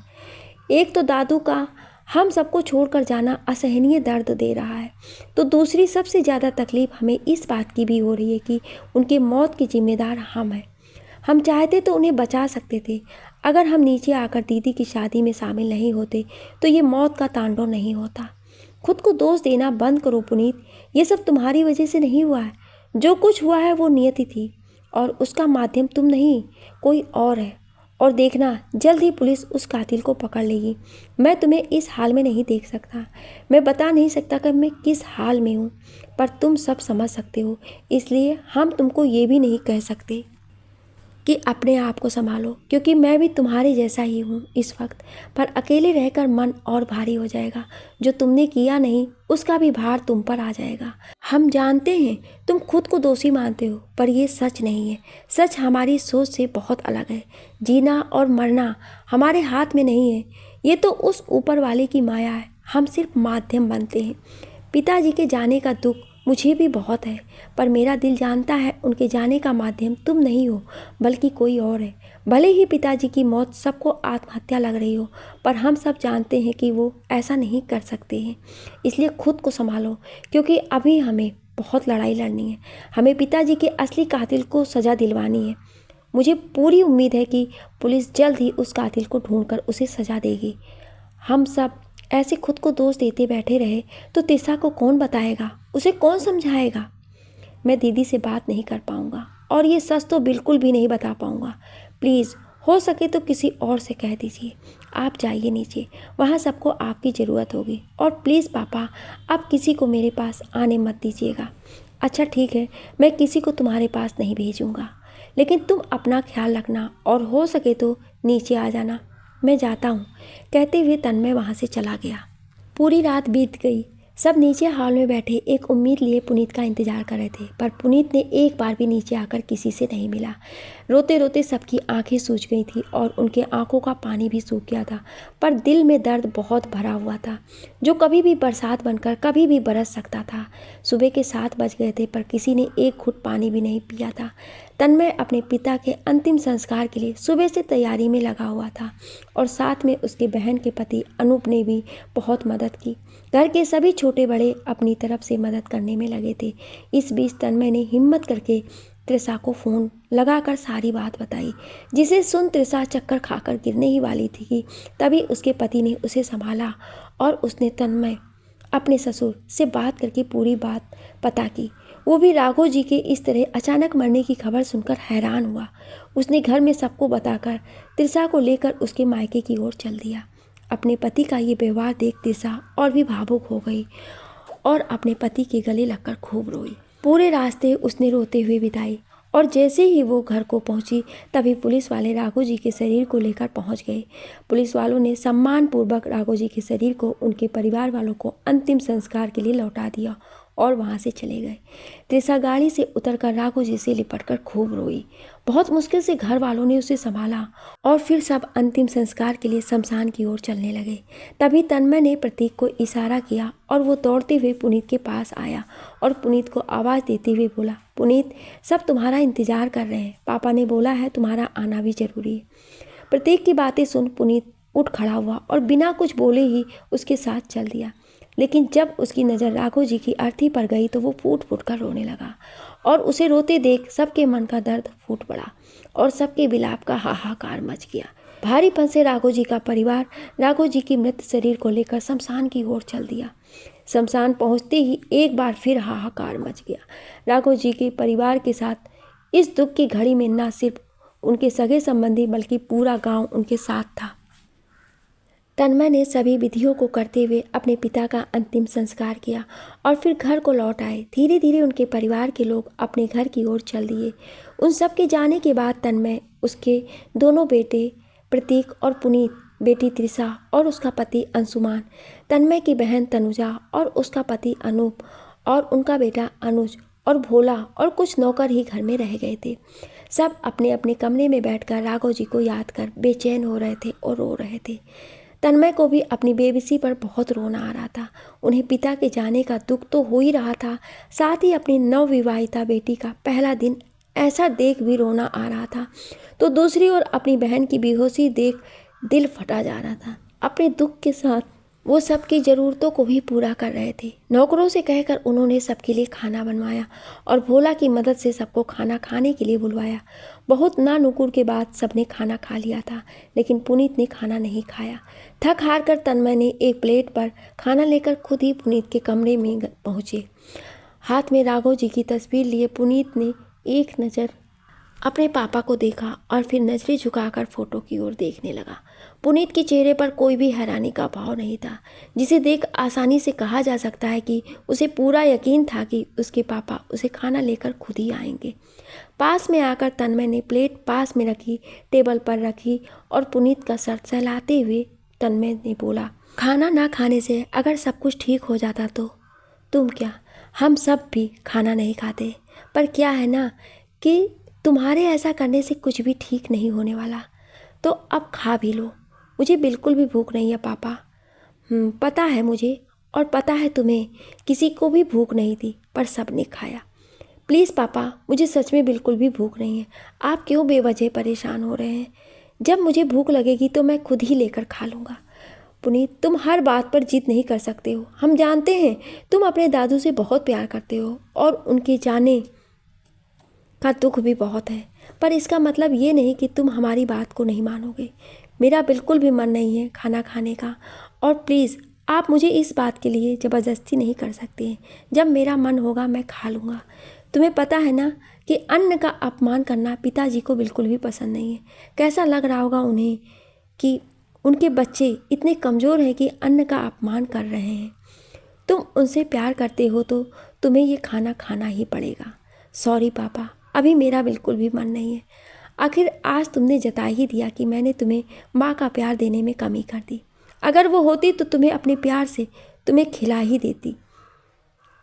एक तो दादू का हम सबको छोड़कर जाना असहनीय दर्द दे रहा है, तो दूसरी सबसे ज़्यादा तकलीफ़ हमें इस बात की भी हो रही है कि उनके मौत की जिम्मेदार हम हैं। हम चाहते तो उन्हें बचा सकते थे। अगर हम नीचे आकर दीदी की शादी में शामिल नहीं होते तो ये मौत का तांडव नहीं होता। खुद को दोष देना बंद करो पुनीत, ये सब तुम्हारी वजह से नहीं हुआ है। जो कुछ हुआ है वो नियति थी और उसका माध्यम तुम नहीं, कोई और है। और देखना, जल्द ही पुलिस उस कातिल को पकड़ लेगी। मैं तुम्हें इस हाल में नहीं देख सकता। मैं बता नहीं सकता कि मैं किस हाल में हूँ, पर तुम सब समझ सकते हो। इसलिए हम तुमको ये भी नहीं कह सकते कि अपने आप को संभालो, क्योंकि मैं भी तुम्हारे जैसा ही हूँ इस वक्त। पर अकेले रहकर मन और भारी हो जाएगा। जो तुमने किया नहीं उसका भी भार तुम पर आ जाएगा। हम जानते हैं तुम खुद को दोषी मानते हो, पर ये सच नहीं है। सच हमारी सोच से बहुत अलग है। जीना और मरना हमारे हाथ में नहीं है, ये तो उस ऊपर वाले की माया है। हम सिर्फ माध्यम बनते हैं। पिताजी के जाने का दुख मुझे भी बहुत है, पर मेरा दिल जानता है उनके जाने का माध्यम तुम नहीं हो, बल्कि कोई और है। भले ही पिताजी की मौत सबको आत्महत्या लग रही हो, पर हम सब जानते हैं कि वो ऐसा नहीं कर सकते हैं। इसलिए खुद को संभालो, क्योंकि अभी हमें बहुत लड़ाई लड़नी है। हमें पिताजी के असली कातिल को सज़ा दिलवानी है। मुझे पूरी उम्मीद है कि पुलिस जल्द ही उस कातिल को ढूंढकर उसे सज़ा देगी। हम सब ऐसे खुद को दोष देते बैठे रहे तो तिरसा को कौन बताएगा, उसे कौन समझाएगा? मैं दीदी से बात नहीं कर पाऊँगा और ये सच तो बिल्कुल भी नहीं बता पाऊँगा। प्लीज़ हो सके तो किसी और से कह दीजिए। आप जाइए नीचे, वहाँ सबको आपकी ज़रूरत होगी। और प्लीज़ पापा, आप किसी को मेरे पास आने मत दीजिएगा। अच्छा ठीक है, मैं किसी को तुम्हारे पास नहीं भेजूँगा, लेकिन तुम अपना ख्याल रखना और हो सके तो नीचे आ जाना। मैं जाता हूँ, कहते हुए तन्मय वहाँ से चला गया। पूरी रात बीत गई। सब नीचे हॉल में बैठे एक उम्मीद लिए पुनीत का इंतजार कर रहे थे, पर पुनीत ने एक बार भी नीचे आकर किसी से नहीं मिला। रोते रोते सबकी आंखें सूज गई थी और उनके आंखों का पानी भी सूख गया था, पर दिल में दर्द बहुत भरा हुआ था, जो कभी भी बरसात बनकर कभी भी बरस सकता था। सुबह के 7 बज गए थे, पर किसी ने एक घुट पानी भी नहीं पिया था। तन्मय अपने पिता के अंतिम संस्कार के लिए सुबह से तैयारी में लगा हुआ था और साथ में उसके बहन के पति अनूप ने भी बहुत मदद की। घर के सभी छोटे बड़े अपनी तरफ से मदद करने में लगे थे। इस बीच तन्मय ने हिम्मत करके त्रिशा को फ़ोन लगाकर सारी बात बताई, जिसे सुन त्रिशा चक्कर खाकर गिरने ही वाली थी कि तभी उसके पति ने उसे संभाला और उसने तन्मय अपने ससुर से बात करके पूरी बात पता की। वो भी राघव जी के इस तरह अचानक मरने की खबर सुनकर हैरान हुआ। उसने घर में सबको बताकर त्रिशा को लेकर उसके मायके की ओर चल दिया। अपने पति का ये व्यवहार देख त्रिशा और भी भावुक हो गई और अपने पति के गले लगकर खूब रोई। पूरे रास्ते उसने रोते हुए बिताई और जैसे ही वो घर को पहुंची तभी पुलिस वाले राघव जी के शरीर को लेकर पहुंच गए। पुलिस वालों ने सम्मानपूर्वक राघव जी के शरीर को उनके परिवार वालों को अंतिम संस्कार के लिए लौटा दिया और वहाँ से चले गए। त्रिशा गाड़ी से उतरकर राघव जी से लिपटकर खूब रोई। बहुत मुश्किल से घर वालों ने उसे संभाला और फिर सब अंतिम संस्कार के लिए शमशान की ओर चलने लगे। तभी तन्मय ने प्रतीक को इशारा किया और वो दौड़ते हुए पुनीत के पास आया और पुनीत को आवाज़ देते हुए बोला, पुनीत, सब तुम्हारा इंतजार कर रहे हैं। पापा ने बोला है तुम्हारा आना भी जरूरी है। प्रतीक की बातें सुन पुनीत उठ खड़ा हुआ और बिना कुछ बोले ही उसके साथ चल दिया। लेकिन जब उसकी नज़र राघव जी की अर्थी पर गई तो वो फूट फूट कर रोने लगा और उसे रोते देख सबके मन का दर्द फूट पड़ा और सबके विलाप का हाहाकार मच गया। भारीपन से राघव जी का परिवार राघव जी की मृत शरीर को लेकर शमशान की ओर चल दिया। शमशान पहुंचते ही एक बार फिर हाहाकार मच गया। राघव जी के परिवार के साथ इस दुख की घड़ी में न सिर्फ उनके सगे संबंधी बल्कि पूरा गांव उनके साथ था। तन्मय ने सभी विधियों को करते हुए अपने पिता का अंतिम संस्कार किया और फिर घर को लौट आए। धीरे धीरे उनके परिवार के लोग अपने घर की ओर चल दिए। उन सब के जाने के बाद तन्मय, उसके दोनों बेटे प्रतीक और पुनीत, बेटी त्रिषा और उसका पति अंशुमान, तन्मय की बहन तनुजा और उसका पति अनूप और उनका बेटा अनुज और भोला और कुछ नौकर ही घर में रह गए थे। सब अपने अपने कमरे में बैठकर राघव जी को याद कर बेचैन हो रहे थे और रो रहे थे। तन्मय को भी अपनी बेबसी पर बहुत रोना आ रहा था। उन्हें पिता के जाने का दुख तो हो ही रहा था, साथ ही अपनी नवविवाहिता बेटी का पहला दिन ऐसा देख भी रोना आ रहा था। तो दूसरी ओर अपनी बहन की बेहोशी देख दिल फटा जा रहा था। अपने दुख के साथ वो सबकी ज़रूरतों को भी पूरा कर रहे थे। नौकरों से कहकर उन्होंने सबके लिए खाना बनवाया और भोला की मदद से सबको खाना खाने के लिए बुलवाया। बहुत ना नुकुर के बाद सबने खाना खा लिया था, लेकिन पुनीत ने खाना नहीं खाया। थक हार कर तन्मय ने एक प्लेट पर खाना लेकर खुद ही पुनीत के कमरे में पहुँचे। हाथ में राघव जी की तस्वीर लिए पुनीत ने एक नज़र अपने पापा को देखा और फिर नजरें झुकाकर फोटो की ओर देखने लगा। पुनीत के चेहरे पर कोई भी हैरानी का भाव नहीं था, जिसे देख आसानी से कहा जा सकता है कि उसे पूरा यकीन था कि उसके पापा उसे खाना लेकर खुद ही आएंगे। पास में आकर तन्मय ने प्लेट पास में रखी, टेबल पर रखी और पुनीत का सर सहलाते हुए तन्मय ने बोला, खाना ना खाने से अगर सब कुछ ठीक हो जाता तो तुम क्या, हम सब भी खाना नहीं खाते। पर क्या है ना कि तुम्हारे ऐसा करने से कुछ भी ठीक नहीं होने वाला, तो अब खा भी लो। मुझे बिल्कुल भी भूख नहीं है पापा। पता है मुझे और पता है तुम्हें, किसी को भी भूख नहीं थी पर सब ने खाया। प्लीज़ पापा, मुझे सच में बिल्कुल भी भूख नहीं है। आप क्यों बेवजह परेशान हो रहे हैं? जब मुझे भूख लगेगी तो मैं खुद ही लेकर खा लूँगा। पुनीत, तुम हर बात पर जिद नहीं कर सकते हो। हम जानते हैं तुम अपने दादू से बहुत प्यार करते हो और उनके जाने का दुख भी बहुत है, पर इसका मतलब ये नहीं कि तुम हमारी बात को नहीं मानोगे। मेरा बिल्कुल भी मन नहीं है खाना खाने का, और प्लीज़ आप मुझे इस बात के लिए ज़बरदस्ती नहीं कर सकते हैं। जब मेरा मन होगा मैं खा लूँगा। तुम्हें पता है ना कि अन्न का अपमान करना पिताजी को बिल्कुल भी पसंद नहीं है। कैसा लग रहा होगा उन्हें कि उनके बच्चे इतने कमज़ोर हैं कि अन्न का अपमान कर रहे हैं। तुम उनसे प्यार करते हो तो तुम्हें ये खाना खाना ही पड़ेगा। सॉरी पापा, अभी मेरा बिल्कुल भी मन नहीं है। आखिर आज तुमने जता ही दिया कि मैंने तुम्हें माँ का प्यार देने में कमी कर दी। अगर वो होती तो तुम्हें अपने प्यार से तुम्हें खिला ही देती।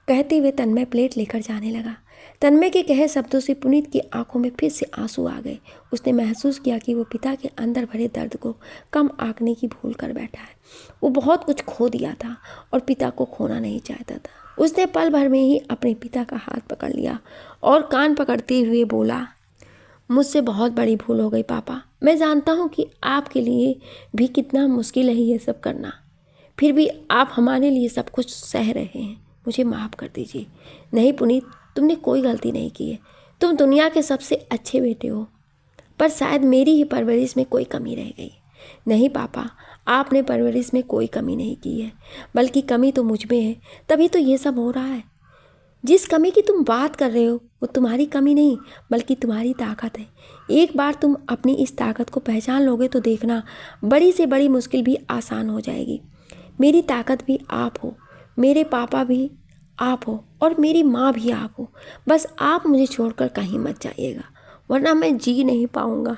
कहते हुए तन्मय प्लेट लेकर जाने लगा। तन्मय के कहे शब्दों से पुनीत की आंखों में फिर से आंसू आ गए। उसने महसूस किया कि वो पिता के अंदर भरे दर्द को कम आंकने की भूल कर बैठा है। वो बहुत कुछ खो दिया था और पिता को खोना नहीं चाहता था। उसने पल भर में ही अपने पिता का हाथ पकड़ लिया और कान पकड़ते हुए बोला, मुझसे बहुत बड़ी भूल हो गई पापा। मैं जानता हूँ कि आपके लिए भी कितना मुश्किल है ये सब करना, फिर भी आप हमारे लिए सब कुछ सह रहे हैं। मुझे माफ़ कर दीजिए। नहीं पुनीत, तुमने कोई गलती नहीं की है। तुम दुनिया के सबसे अच्छे बेटे हो, पर शायद मेरी ही परवरिश में कोई कमी रह गई। नहीं पापा, आपने परवरिश में कोई कमी नहीं की है, बल्कि कमी तो मुझ में है, तभी तो ये सब हो रहा है। जिस कमी की तुम बात कर रहे हो वो तुम्हारी कमी नहीं बल्कि तुम्हारी ताकत है। एक बार तुम अपनी इस ताकत को पहचान लोगे तो देखना बड़ी से बड़ी मुश्किल भी आसान हो जाएगी। मेरी ताकत भी आप हो, मेरे पापा भी आप हो और मेरी माँ भी आप हो। बस आप मुझे छोड़कर कहीं मत जाइएगा, वरना मैं जी नहीं पाऊँगा।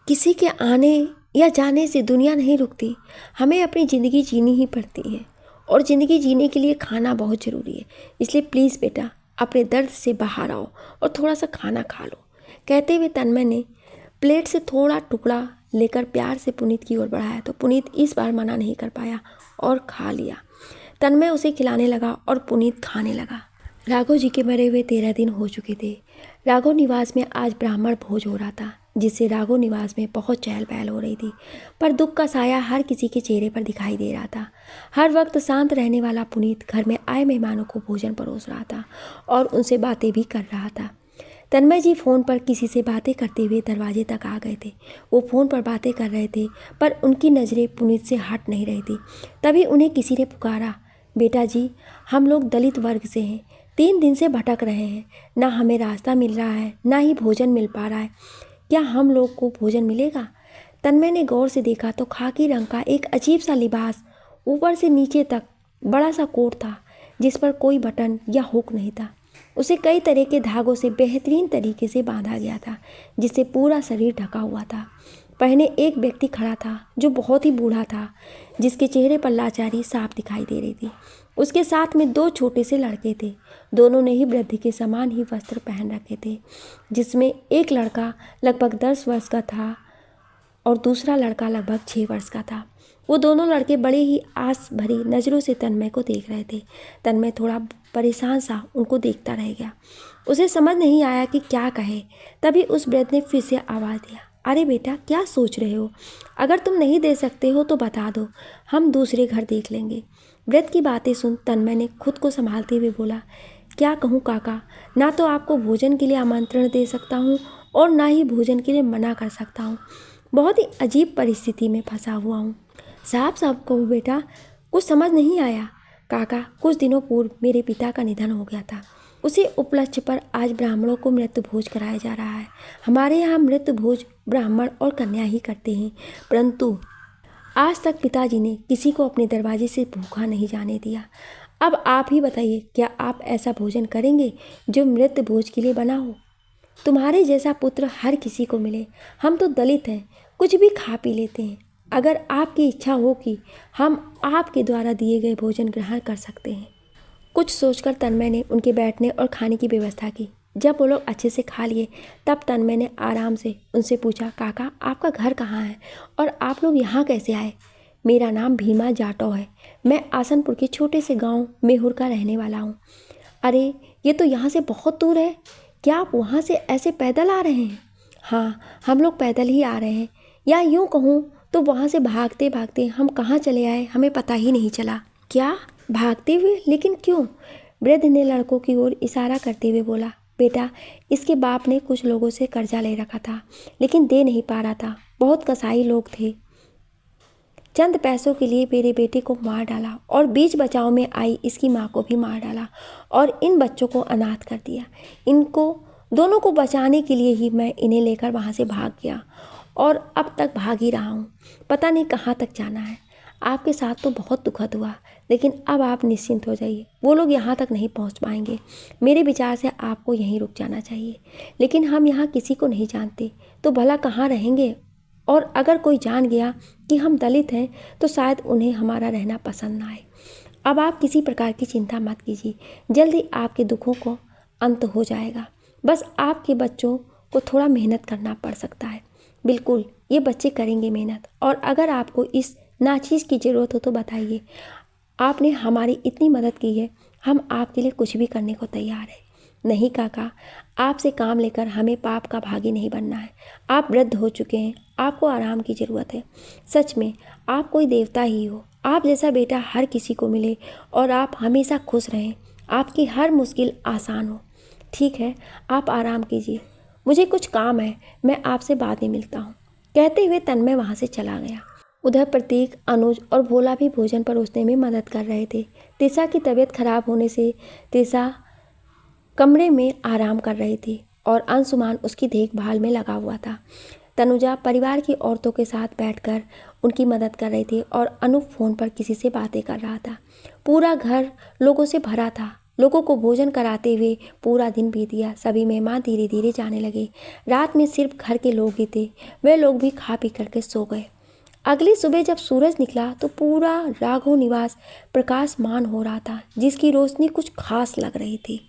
किसी के आने या जाने से दुनिया नहीं रुकती। हमें अपनी ज़िंदगी जीनी ही पड़ती है और ज़िंदगी जीने के लिए खाना बहुत ज़रूरी है। इसलिए प्लीज़ बेटा, अपने दर्द से बाहर आओ और थोड़ा सा खाना खा लो। कहते हुए तन्मय ने प्लेट से थोड़ा टुकड़ा लेकर प्यार से पुनीत की ओर बढ़ाया तो पुनीत इस बार मना नहीं कर पाया और खा लिया। तन्मय उसे खिलाने लगा और पुनीत खाने लगा। राघव जी के मरे हुए 13 दिन हो चुके थे। राघव निवास में आज ब्राह्मण भोज हो रहा था, जिससे राघव निवास में बहुत चहल पहल हो रही थी, पर दुख का साया हर किसी के चेहरे पर दिखाई दे रहा था। हर वक्त शांत रहने वाला पुनीत घर में आए मेहमानों को भोजन परोस रहा था और उनसे बातें भी कर रहा था। तन्मय जी फ़ोन पर किसी से बातें करते हुए दरवाजे तक आ गए थे। वो फ़ोन पर बातें कर रहे थे पर उनकी नज़रें पुनीत से हट नहीं रही थी। तभी उन्हें किसी ने पुकारा, बेटा जी, हम लोग दलित वर्ग से हैं, 3 दिन से भटक रहे हैं, ना हमें रास्ता मिल रहा है, ना ही भोजन मिल पा रहा है। क्या हम लोग को भोजन मिलेगा? तन्मय ने गौर से देखा तो खाकी रंग का एक अजीब सा लिबास, ऊपर से नीचे तक बड़ा सा कोट था जिस पर कोई बटन या हुक नहीं था। उसे कई तरह के धागों से बेहतरीन तरीके से बांधा गया था, जिससे पूरा शरीर ढका हुआ था। पहले एक व्यक्ति खड़ा था जो बहुत ही बूढ़ा था, जिसके चेहरे पर लाचारी साफ दिखाई दे रही थी। उसके साथ में 2 छोटे से लड़के थे। दोनों ने ही वृद्ध के समान ही वस्त्र पहन रखे थे, जिसमें एक लड़का लगभग 10 वर्ष का था और दूसरा लड़का लगभग 6 वर्ष का था। वो दोनों लड़के बड़े ही आस भरी नज़रों से तन्मय को देख रहे थे। तन्मय थोड़ा परेशान सा उनको देखता रह गया। उसे समझ नहीं आया कि क्या कहे। तभी उस वृद्ध ने फिर से आवाज़ दिया, अरे बेटा, क्या सोच रहे हो? अगर तुम नहीं दे सकते हो तो बता दो, हम दूसरे घर देख लेंगे। वृद्ध की बातें सुन तन्मय ने खुद को संभालते हुए बोला, क्या कहूँ काका, ना तो आपको भोजन के लिए आमंत्रण दे सकता हूँ और ना ही भोजन के लिए मना कर सकता हूँ। बहुत ही अजीब परिस्थिति में फंसा हुआ हूँ। साफ साफ कहो बेटा, कुछ समझ नहीं आया। काका, कुछ दिनों पूर्व मेरे पिता का निधन हो गया था। उसी उपलक्ष्य पर आज ब्राह्मणों को मृत्यु भोज कराया जा रहा है। हमारे यहाँ मृत्यु भोज ब्राह्मण और कन्या ही करते हैं, परंतु आज तक पिताजी ने किसी को अपने दरवाजे से भूखा नहीं जाने दिया। अब आप ही बताइए, क्या आप ऐसा भोजन करेंगे जो मृत्यु भोज के लिए बना हो? तुम्हारे जैसा पुत्र हर किसी को मिले। हम तो दलित हैं, कुछ भी खा पी लेते हैं। अगर आपकी इच्छा हो कि हम आपके द्वारा दिए गए भोजन ग्रहण कर सकते हैं। कुछ सोचकर तन्मय ने उनके बैठने और खाने की व्यवस्था की। जब वो लोग अच्छे से खा लिए तब तन्मय ने आराम से उनसे पूछा, काका, आपका घर कहाँ है और आप लोग यहाँ कैसे आए? मेरा नाम भीमा जाटव है। मैं आसनपुर के छोटे से गांव मेहुर का रहने वाला हूँ। अरे, ये तो यहाँ से बहुत दूर है। क्या आप वहाँ से ऐसे पैदल आ रहे हैं? हाँ, हम लोग पैदल ही आ रहे हैं, या यूँ कहूँ तो वहाँ से भागते भागते हम कहाँ चले आए हमें पता ही नहीं चला। क्या, भागते हुए? लेकिन क्यों? वृद्ध ने लड़कों की ओर इशारा करते हुए बोला, बेटा, इसके बाप ने कुछ लोगों से कर्जा ले रखा था, लेकिन दे नहीं पा रहा था। बहुत कसाई लोग थे। चंद पैसों के लिए मेरे बेटे को मार डाला और बीच बचाव में आई इसकी माँ को भी मार डाला और इन बच्चों को अनाथ कर दिया। इनको दोनों को बचाने के लिए ही मैं इन्हें लेकर वहाँ से भाग गया और अब तक भाग ही रहा हूँ। पता नहीं कहाँ तक जाना है। आपके साथ तो बहुत दुखद हुआ, लेकिन अब आप निश्चिंत हो जाइए। वो लोग यहाँ तक नहीं पहुँच पाएंगे। मेरे विचार से आपको यहीं रुक जाना चाहिए। लेकिन हम यहाँ किसी को नहीं जानते, तो भला कहाँ रहेंगे? और अगर कोई जान गया कि हम दलित हैं तो शायद उन्हें हमारा रहना पसंद ना आए। अब आप किसी प्रकार की चिंता मत कीजिए, जल्द ही आपके दुखों को अंत हो जाएगा। बस आपके बच्चों को थोड़ा मेहनत करना पड़ सकता है। बिल्कुल, ये बच्चे करेंगे मेहनत, और अगर आपको इस नाचीज़ की ज़रूरत हो तो बताइए। आपने हमारी इतनी मदद की है, हम आपके लिए कुछ भी करने को तैयार हैं। नहीं काका, आपसे काम लेकर हमें पाप का भागी नहीं बनना है। आप वृद्ध हो चुके हैं, आपको आराम की ज़रूरत है। सच में आप कोई देवता ही हो। आप जैसा बेटा हर किसी को मिले और आप हमेशा खुश रहें, आपकी हर मुश्किल आसान हो। ठीक है, आप आराम कीजिए, मुझे कुछ काम है, मैं आपसे बाद में मिलता हूँ। कहते हुए तन्मय वहाँ से चला गया। उधर प्रतीक, अनुज और भोला भी भोजन परोसने में मदद कर रहे थे। त्रिशा की तबीयत खराब होने से त्रिशा कमरे में आराम कर रही थी और अंशुमान उसकी देखभाल में लगा हुआ था। तनुजा परिवार की औरतों के साथ बैठकर उनकी मदद कर रही थी और अनूप फ़ोन पर किसी से बातें कर रहा था। पूरा घर लोगों से भरा था। लोगों को भोजन कराते हुए पूरा दिन बीत गया। सभी मेहमान धीरे धीरे जाने लगे। रात में सिर्फ घर के लोग ही थे। वे लोग भी खा पी करके सो गए। अगली सुबह जब सूरज निकला तो पूरा राघव निवास प्रकाशमान हो रहा था, जिसकी रोशनी कुछ खास लग रही थी।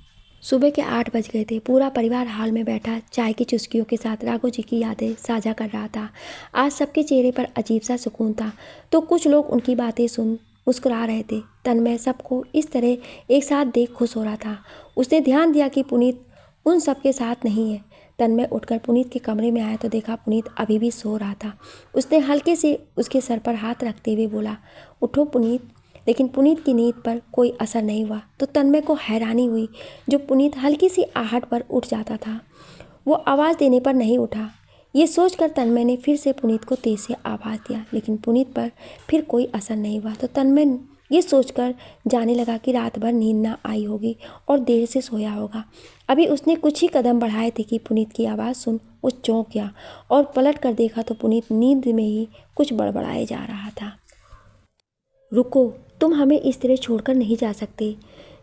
सुबह के 8 बज गए थे। पूरा परिवार हाल में बैठा चाय की चुस्कियों के साथ राघव जी की यादें साझा कर रहा था। आज सबके चेहरे पर अजीब सा सुकून था, तो कुछ लोग उनकी बातें सुन मुस्कुरा रहे थे। तन्मय सबको इस तरह एक साथ देख खुश हो रहा था। उसने ध्यान दिया कि पुनीत उन सबके साथ नहीं है। तन्मय उठकर पुनीत के कमरे में आया तो देखा पुनीत अभी भी सो रहा था। उसने हल्के से उसके सर पर हाथ रखते हुए बोला, उठो पुनीत। लेकिन पुनीत की नींद पर कोई असर नहीं हुआ। तो तन्मय को हैरानी हुई, जो पुनीत हल्की सी आहट पर उठ जाता था, वो आवाज़ देने पर नहीं उठा। ये सोचकर तन्मय ने फिर से पुनीत को तेज से आवाज़ दिया, लेकिन पुनीत पर फिर कोई असर नहीं हुआ। तो तन्मय ये सोचकर जाने लगा कि रात भर नींद ना आई होगी और देर से सोया होगा। अभी उसने कुछ ही कदम बढ़ाए थे कि पुनीत की आवाज़ सुन वो चौंक गया और पलट कर देखा तो पुनीत नींद में ही कुछ बड़बड़ाए जा रहा था। रुको, तुम हमें इस तरह छोड़कर नहीं जा सकते।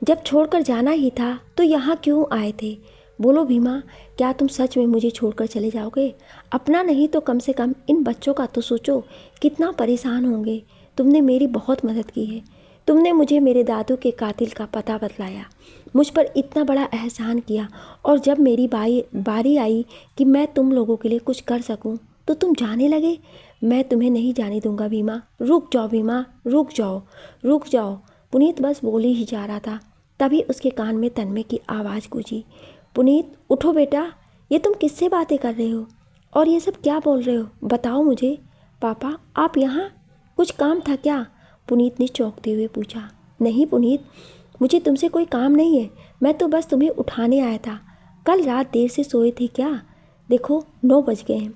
जब छोड़कर जाना ही था तो यहाँ क्यों आए थे? बोलो भीमा, क्या तुम सच में मुझे छोड़कर चले जाओगे? अपना नहीं तो कम से कम इन बच्चों का तो सोचो, कितना परेशान होंगे। तुमने मेरी बहुत मदद की है। तुमने मुझे मेरे दादू के कातिल का पता बतलाया, मुझ पर इतना बड़ा एहसान किया, और जब मेरी बारी आई कि मैं तुम लोगों के लिए कुछ कर सकूं, तो तुम जाने लगे। मैं तुम्हें नहीं जाने दूंगा भीमा। रुक जाओ भीमा, रुक जाओ, रुक जाओ। पुनीत बस बोल ही जा रहा था, तभी उसके कान में तन्मय की आवाज़ गूंजी। पुनीत, उठो बेटा, ये तुम किससे बातें कर रहे हो और ये सब क्या बोल रहे हो? बताओ मुझे। पापा, आप यहाँ? कुछ काम था क्या? पुनीत ने चौंकते हुए पूछा। नहीं पुनीत, मुझे तुमसे कोई काम नहीं है, मैं तो बस तुम्हें उठाने आया था। कल रात देर से सोए थे क्या? देखो 9 बज गए हैं।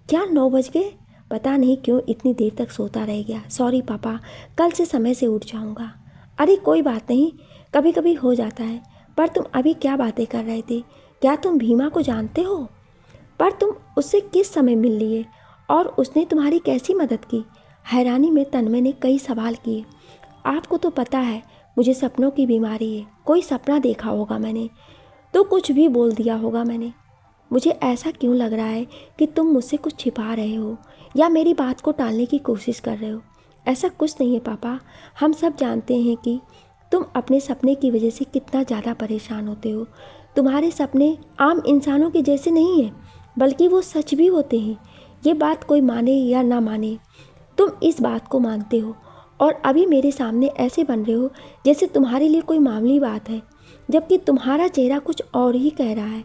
क्या 9 बज गए? पता नहीं क्यों इतनी देर तक सोता रह गया। सॉरी पापा, कल से समय से उठ जाऊंगा। अरे कोई बात नहीं, कभी कभी हो जाता है। पर तुम अभी क्या बातें कर रहे थे? क्या तुम भीमा को जानते हो? पर तुम उससे किस समय मिल लिए और उसने तुम्हारी कैसी मदद की? हैरानी में तन्मय ने कई सवाल किए। आपको तो पता है मुझे सपनों की बीमारी है। कोई सपना देखा होगा मैंने, तो कुछ भी बोल दिया होगा मैंने। मुझे ऐसा क्यों लग रहा है कि तुम मुझसे कुछ छिपा रहे हो या मेरी बात को टालने की कोशिश कर रहे हो। ऐसा कुछ नहीं है पापा, हम सब जानते हैं कि तुम अपने सपने की वजह से कितना ज़्यादा परेशान होते हो। तुम्हारे सपने आम इंसानों के जैसे नहीं हैं, बल्कि वो सच भी होते हैं। ये बात कोई माने या ना माने, तुम इस बात को मानते हो और अभी मेरे सामने ऐसे बन रहे हो जैसे तुम्हारे लिए कोई मामूली बात है, जबकि तुम्हारा चेहरा कुछ और ही कह रहा है।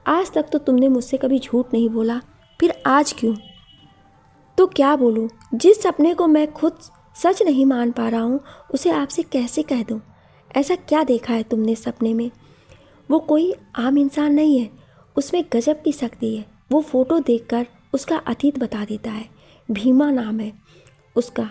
आज तक तो तुमने मुझसे कभी झूठ नहीं बोला, फिर आज क्यों? तो क्या बोलूं? जिस सपने को मैं खुद सच नहीं मान पा रहा हूं, उसे आपसे कैसे कह दूं? ऐसा क्या देखा है तुमने सपने में? वो कोई आम इंसान नहीं है, उसमें गजब की शक्ति है। वो फ़ोटो देखकर उसका अतीत बता देता है। भीमा नाम है उसका।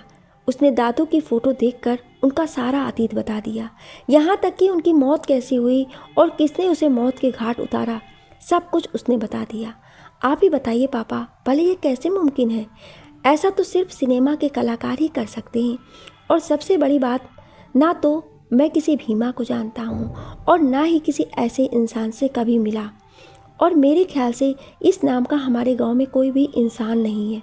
उसने दादू की फ़ोटो देखकर उनका सारा अतीत बता दिया, यहाँ तक कि उनकी मौत कैसी हुई और किसने उसे मौत के घाट उतारा, सब कुछ उसने बता दिया। आप ही बताइए पापा, भले ये कैसे मुमकिन है? ऐसा तो सिर्फ सिनेमा के कलाकार ही कर सकते हैं। और सबसे बड़ी बात, ना तो मैं किसी भीमा को जानता हूँ और ना ही किसी ऐसे इंसान से कभी मिला, और मेरे ख्याल से इस नाम का हमारे गांव में कोई भी इंसान नहीं है।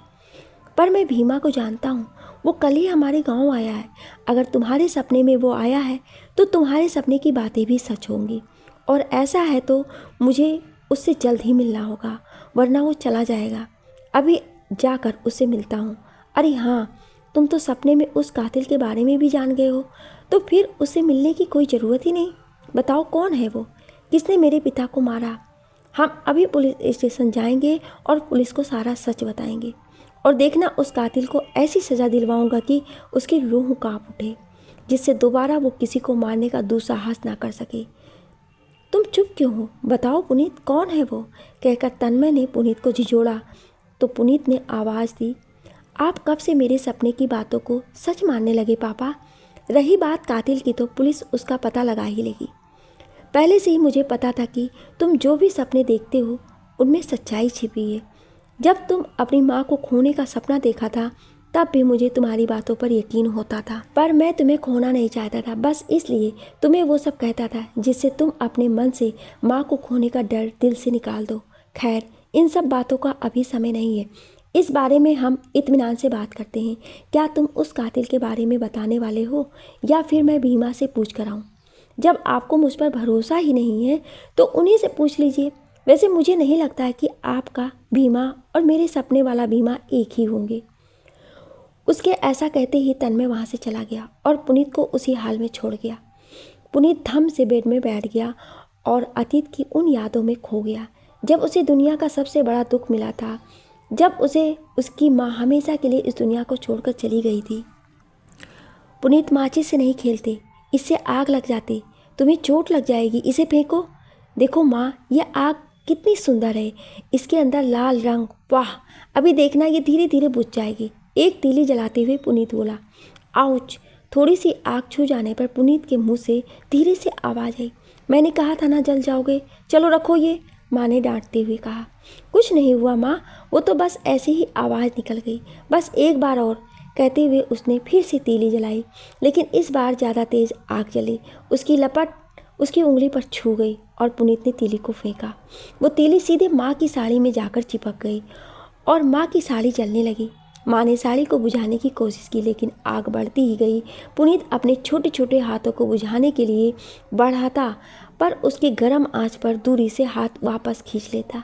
पर मैं भीमा को जानता हूँ, वो कल ही हमारे गांव आया है। अगर तुम्हारे सपने में वो आया है तो तुम्हारे सपने की बातें भी सच होंगी, और ऐसा है तो मुझे उससे जल्द ही मिलना होगा, वरना वो चला जाएगा। अभी जाकर उससे मिलता हूँ। अरे हाँ, तुम तो सपने में उस कातिल के बारे में भी जान गए हो, तो फिर उससे मिलने की कोई ज़रूरत ही नहीं। बताओ कौन है वो, किसने मेरे पिता को मारा? हम अभी पुलिस स्टेशन जाएंगे और पुलिस को सारा सच बताएंगे, और देखना उस कातिल को ऐसी सज़ा दिलवाऊंगा कि उसकी रूह कांप उठे, जिससे दोबारा वो किसी को मारने का दुस्साहस ना कर सके। तुम चुप क्यों हो? बताओ पुनीत, कौन है वो? कहकर तन्मय ने पुनीत को झिझोड़ा तो पुनीत ने आवाज़ दी, आप कब से मेरे सपने की बातों को सच मानने लगे पापा? रही बात कातिल की, तो पुलिस उसका पता लगा ही लेगी। पहले से ही मुझे पता था कि तुम जो भी सपने देखते हो उनमें सच्चाई छिपी है। जब तुम अपनी माँ को खोने का सपना देखा था, तब भी मुझे तुम्हारी बातों पर यकीन होता था, पर मैं तुम्हें खोना नहीं चाहता था। बस इसलिए तुम्हें वो सब कहता था जिससे तुम अपने मन से माँ को खोने का डर दिल से निकाल दो। खैर, इन सब बातों का अभी समय नहीं है, इस बारे में हम इत्मीनान से बात करते हैं। क्या तुम उस कातिल के बारे में बताने वाले हो, या फिर मैं भीमा से पूछ कर आऊँ? जब आपको मुझ पर भरोसा ही नहीं है तो उन्हीं से पूछ लीजिए। वैसे मुझे नहीं लगता है कि आपका भीमा और मेरे सपने वाला भीमा एक ही होंगे। उसके ऐसा कहते ही तन्मय वहाँ से चला गया और पुनीत को उसी हाल में छोड़ गया। पुनीत धम से बेड में बैठ गया और अतीत की उन यादों में खो गया, जब उसे दुनिया का सबसे बड़ा दुख मिला था, जब उसे उसकी माँ हमेशा के लिए इस दुनिया को छोड़कर चली गई थी। पुनीत, माचिस से नहीं खेलते, इससे आग लग जाती, तुम्हें चोट लग जाएगी, इसे फेंको। देखो माँ, ये आग कितनी सुंदर है, इसके अंदर लाल रंग, वाह! अभी देखना ये धीरे धीरे बुझ जाएगी। एक तीली जलाते हुए पुनीत बोला। आउच! थोड़ी सी आग छू जाने पर पुनीत के मुंह से धीरे से आवाज़ आई, मैंने कहा था ना जल जाओगे, चलो रखो ये, माँ ने डांटते हुए कहा। कुछ नहीं हुआ माँ, वो तो बस ऐसी ही आवाज़ निकल गई, बस एक बार और, कहते हुए उसने फिर से तीली जलाई, लेकिन इस बार ज़्यादा तेज़ आग जली। उसकी लपट उसकी उंगली पर छू गई और पुनीत ने तीली को फेंका। वो तीली सीधे माँ की साड़ी में जाकर चिपक गई और माँ की साड़ी जलने लगी। माँ ने साड़ी को बुझाने की कोशिश की, लेकिन आग बढ़ती ही गई। पुनीत अपने छोटे छोटे हाथों को बुझाने के लिए बढ़ाता, पर उसकी गर्म आंच पर दूरी से हाथ वापस खींच लेता।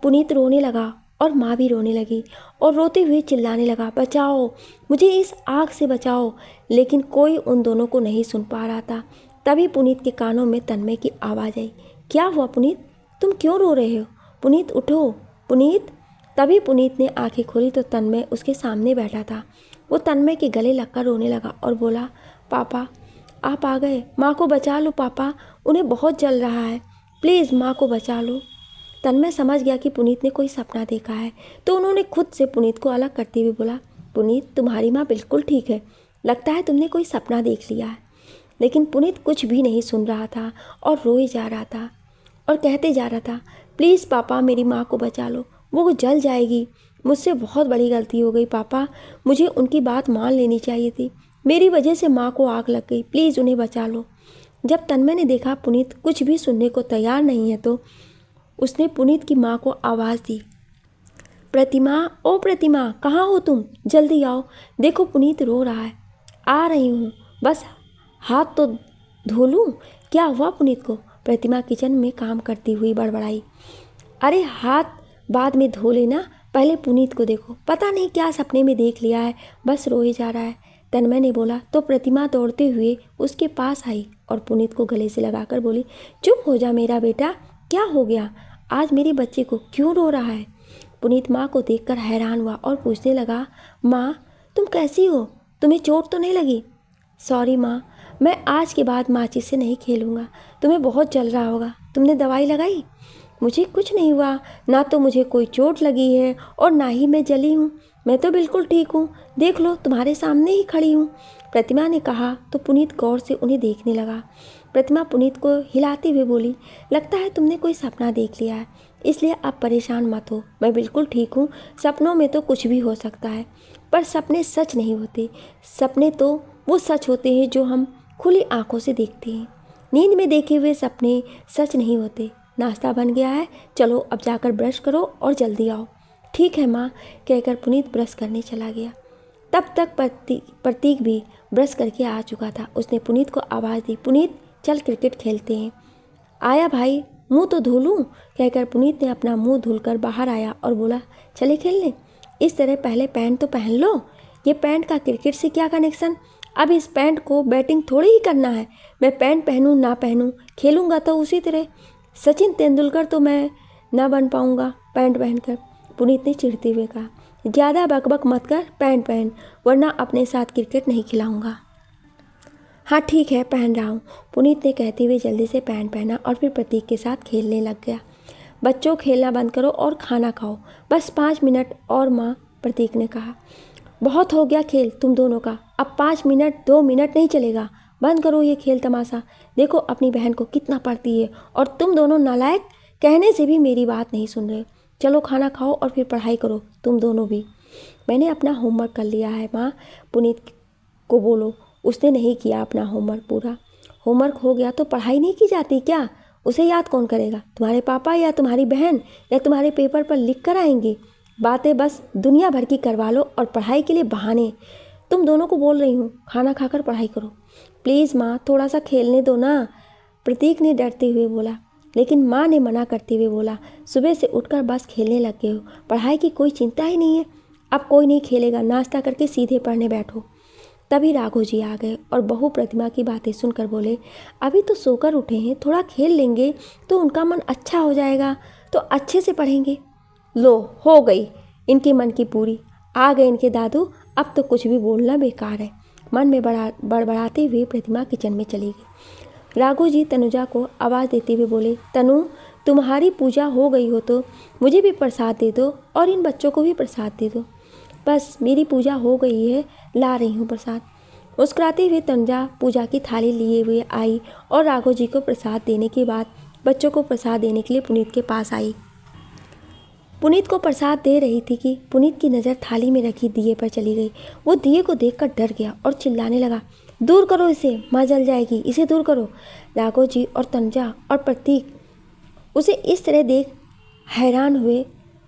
पुनीत रोने लगा और माँ भी रोने लगी और रोते हुए चिल्लाने लगा, बचाओ, मुझे इस आग से बचाओ। लेकिन कोई उन दोनों को नहीं सुन पा रहा था। तभी पुनीत के कानों में तन्मय की आवाज़ आई, क्या हुआ पुनीत, तुम क्यों रो रहे हो? पुनीत उठो, पुनीत। तभी पुनीत ने आंखें खोली तो तन्मय उसके सामने बैठा था। वो तन्मय के गले लगकर रोने लगा और बोला, पापा आप आ गए, माँ को बचा लो पापा, उन्हें बहुत जल रहा है, प्लीज़ माँ को बचा लो। तन्मय समझ गया कि पुनीत ने कोई सपना देखा है, तो उन्होंने खुद से पुनीत को अलग करते हुए बोला, पुनीत तुम्हारी माँ बिल्कुल ठीक है, लगता है तुमने कोई सपना देख लिया है। लेकिन पुनीत कुछ भी नहीं सुन रहा था और रोए जा रहा था और कहते जा रहा था, प्लीज़ पापा मेरी माँ को बचा लो, वो जल जाएगी, मुझसे बहुत बड़ी गलती हो गई पापा, मुझे उनकी बात मान लेनी चाहिए थी, मेरी वजह से माँ को आग लग गई, प्लीज़ उन्हें बचा लो। जब तन्मय ने देखा पुनीत कुछ भी सुनने को तैयार नहीं है तो उसने पुनीत की माँ को आवाज़ दी, प्रतिमा, ओ प्रतिमा, कहाँ हो तुम, जल्दी आओ, देखो पुनीत रो रहा है। आ रही हूँ, बस हाथ तो धो लूँ। क्या हुआ पुनीत को? प्रतिमा किचन में काम करती हुई बड़बड़ाई। अरे हाथ बाद में धो लेना, पहले पुनीत को देखो, पता नहीं क्या सपने में देख लिया है, बस रोए जा रहा है, तन्मय ने बोला। तो प्रतिमा दौड़ते हुए उसके पास आई और पुनीत को गले से लगाकर बोली, चुप हो जा मेरा बेटा, क्या हो गया, आज मेरे बच्चे को क्यों रो रहा है? पुनीत माँ को देखकर हैरान हुआ और पूछने लगा, माँ तुम कैसी हो, तुम्हें चोट तो नहीं लगी? सॉरी माँ, मैं आज के बाद माचिस से नहीं खेलूँगा, तुम्हें बहुत जल रहा होगा, तुमने दवाई लगाई? मुझे कुछ नहीं हुआ, ना तो मुझे कोई चोट लगी है और ना ही मैं जली हूँ, मैं तो बिल्कुल ठीक हूँ, देख लो तुम्हारे सामने ही खड़ी हूँ, प्रतिमा ने कहा। तो पुनीत गौर से उन्हें देखने लगा। प्रतिमा पुनीत को हिलाते हुए बोली, लगता है तुमने कोई सपना देख लिया है, इसलिए अब परेशान मत हो, मैं बिल्कुल ठीक हूँ, सपनों में तो कुछ भी हो सकता है, पर सपने सच नहीं होते, सपने तो वो सच होते हैं जो हम खुली आंखों से देखते हैं, नींद में देखे हुए सपने सच नहीं होते। नाश्ता बन गया है, चलो अब जाकर ब्रश करो और जल्दी आओ। ठीक है माँ, कहकर पुनीत ब्रश करने चला गया। तब तक प्रतीक भी ब्रश करके आ चुका था। उसने पुनीत को आवाज़ दी, पुनीत चल क्रिकेट खेलते हैं। आया भाई, मुंह तो धो लूँ, कहकर पुनीत ने अपना मुंह धुलकर बाहर आया और बोला, चले खेलने। इस तरह पहले पैंट तो पहन लो, ये पैंट का क्रिकेट से क्या कनेक्शन? अब इस पैंट को बैटिंग थोड़ी ही करना है, मैं पैंट पहनूँ ना पहनूँ, खेलूँगा तो उसी तरह, सचिन तेंदुलकर तो मैं ना बन पाऊँगा पैंट पहनकर। पुनीत ने चिढ़ते हुए कहा, ज़्यादा बकबक मत कर, पैंट पहन, वरना अपने साथ क्रिकेट नहीं खिलाऊँगा। हाँ ठीक है, पहन रहा हूँ, पुनीत ने कहते हुए जल्दी से पैंट पहना और फिर प्रतीक के साथ खेलने लग गया। बच्चों खेलना बंद करो और खाना खाओ, बस 5 मिनट और माँ, प्रतीक ने कहा। बहुत हो गया खेल तुम दोनों का, अब 5 मिनट 2 मिनट नहीं चलेगा, बंद करो ये खेल तमाशा, देखो अपनी बहन को कितना पढ़ती है और तुम दोनों नालायक, कहने से भी मेरी बात नहीं सुन रहे। चलो खाना खाओ और फिर पढ़ाई करो तुम दोनों भी। मैंने अपना होमवर्क कर लिया है माँ, पुनीत को बोलो, उसने नहीं किया अपना होमवर्क पूरा। होमवर्क हो गया तो पढ़ाई नहीं की जाती क्या? उसे याद कौन करेगा, तुम्हारे पापा या तुम्हारी बहन या तुम्हारे पेपर पर लिख कर आएंगे? बातें बस दुनिया भर की करवा लो और पढ़ाई के लिए बहाने। तुम दोनों को बोल रही हूँ, खाना खाकर पढ़ाई करो। प्लीज़ माँ, थोड़ा सा खेलने दो ना, प्रतीक ने डरते हुए बोला। लेकिन माँ ने मना करते हुए बोला, सुबह से उठकर बस खेलने लग गए हो, पढ़ाई की कोई चिंता ही नहीं है, अब कोई नहीं खेलेगा, नाश्ता करके सीधे पढ़ने बैठो। तभी राघव जी आ गए और बहू प्रतिमा की बातें सुनकर बोले, अभी तो सोकर उठे हैं, थोड़ा खेल लेंगे तो उनका मन अच्छा हो जाएगा, तो अच्छे से पढ़ेंगे। लो हो गई इनके मन की पूरी, आ गए इनके दादू, अब तो कुछ भी बोलना बेकार है। मन में बड़बड़ाते हुए प्रतिमा किचन में चली गई। राघव जी तनुजा को आवाज़ देते हुए बोले, तनु तुम्हारी पूजा हो गई हो तो मुझे भी प्रसाद दे दो और इन बच्चों को भी प्रसाद दे दो। बस मेरी पूजा हो गई है, ला रही हूँ प्रसाद। मुस्कुराते हुए तनुजा पूजा की थाली लिए हुए आई और राघव जी को प्रसाद देने के बाद बच्चों को प्रसाद देने के लिए पुनीत के पास आई। पुनीत को प्रसाद दे रही थी कि पुनीत की नज़र थाली में रखी दिए पर चली गई। वो दिए को देखकर डर गया और चिल्लाने लगा, दूर करो इसे, माँ जल जाएगी, इसे दूर करो। राघव जी और तनुजा और प्रतीक उसे इस तरह देख हैरान हुए।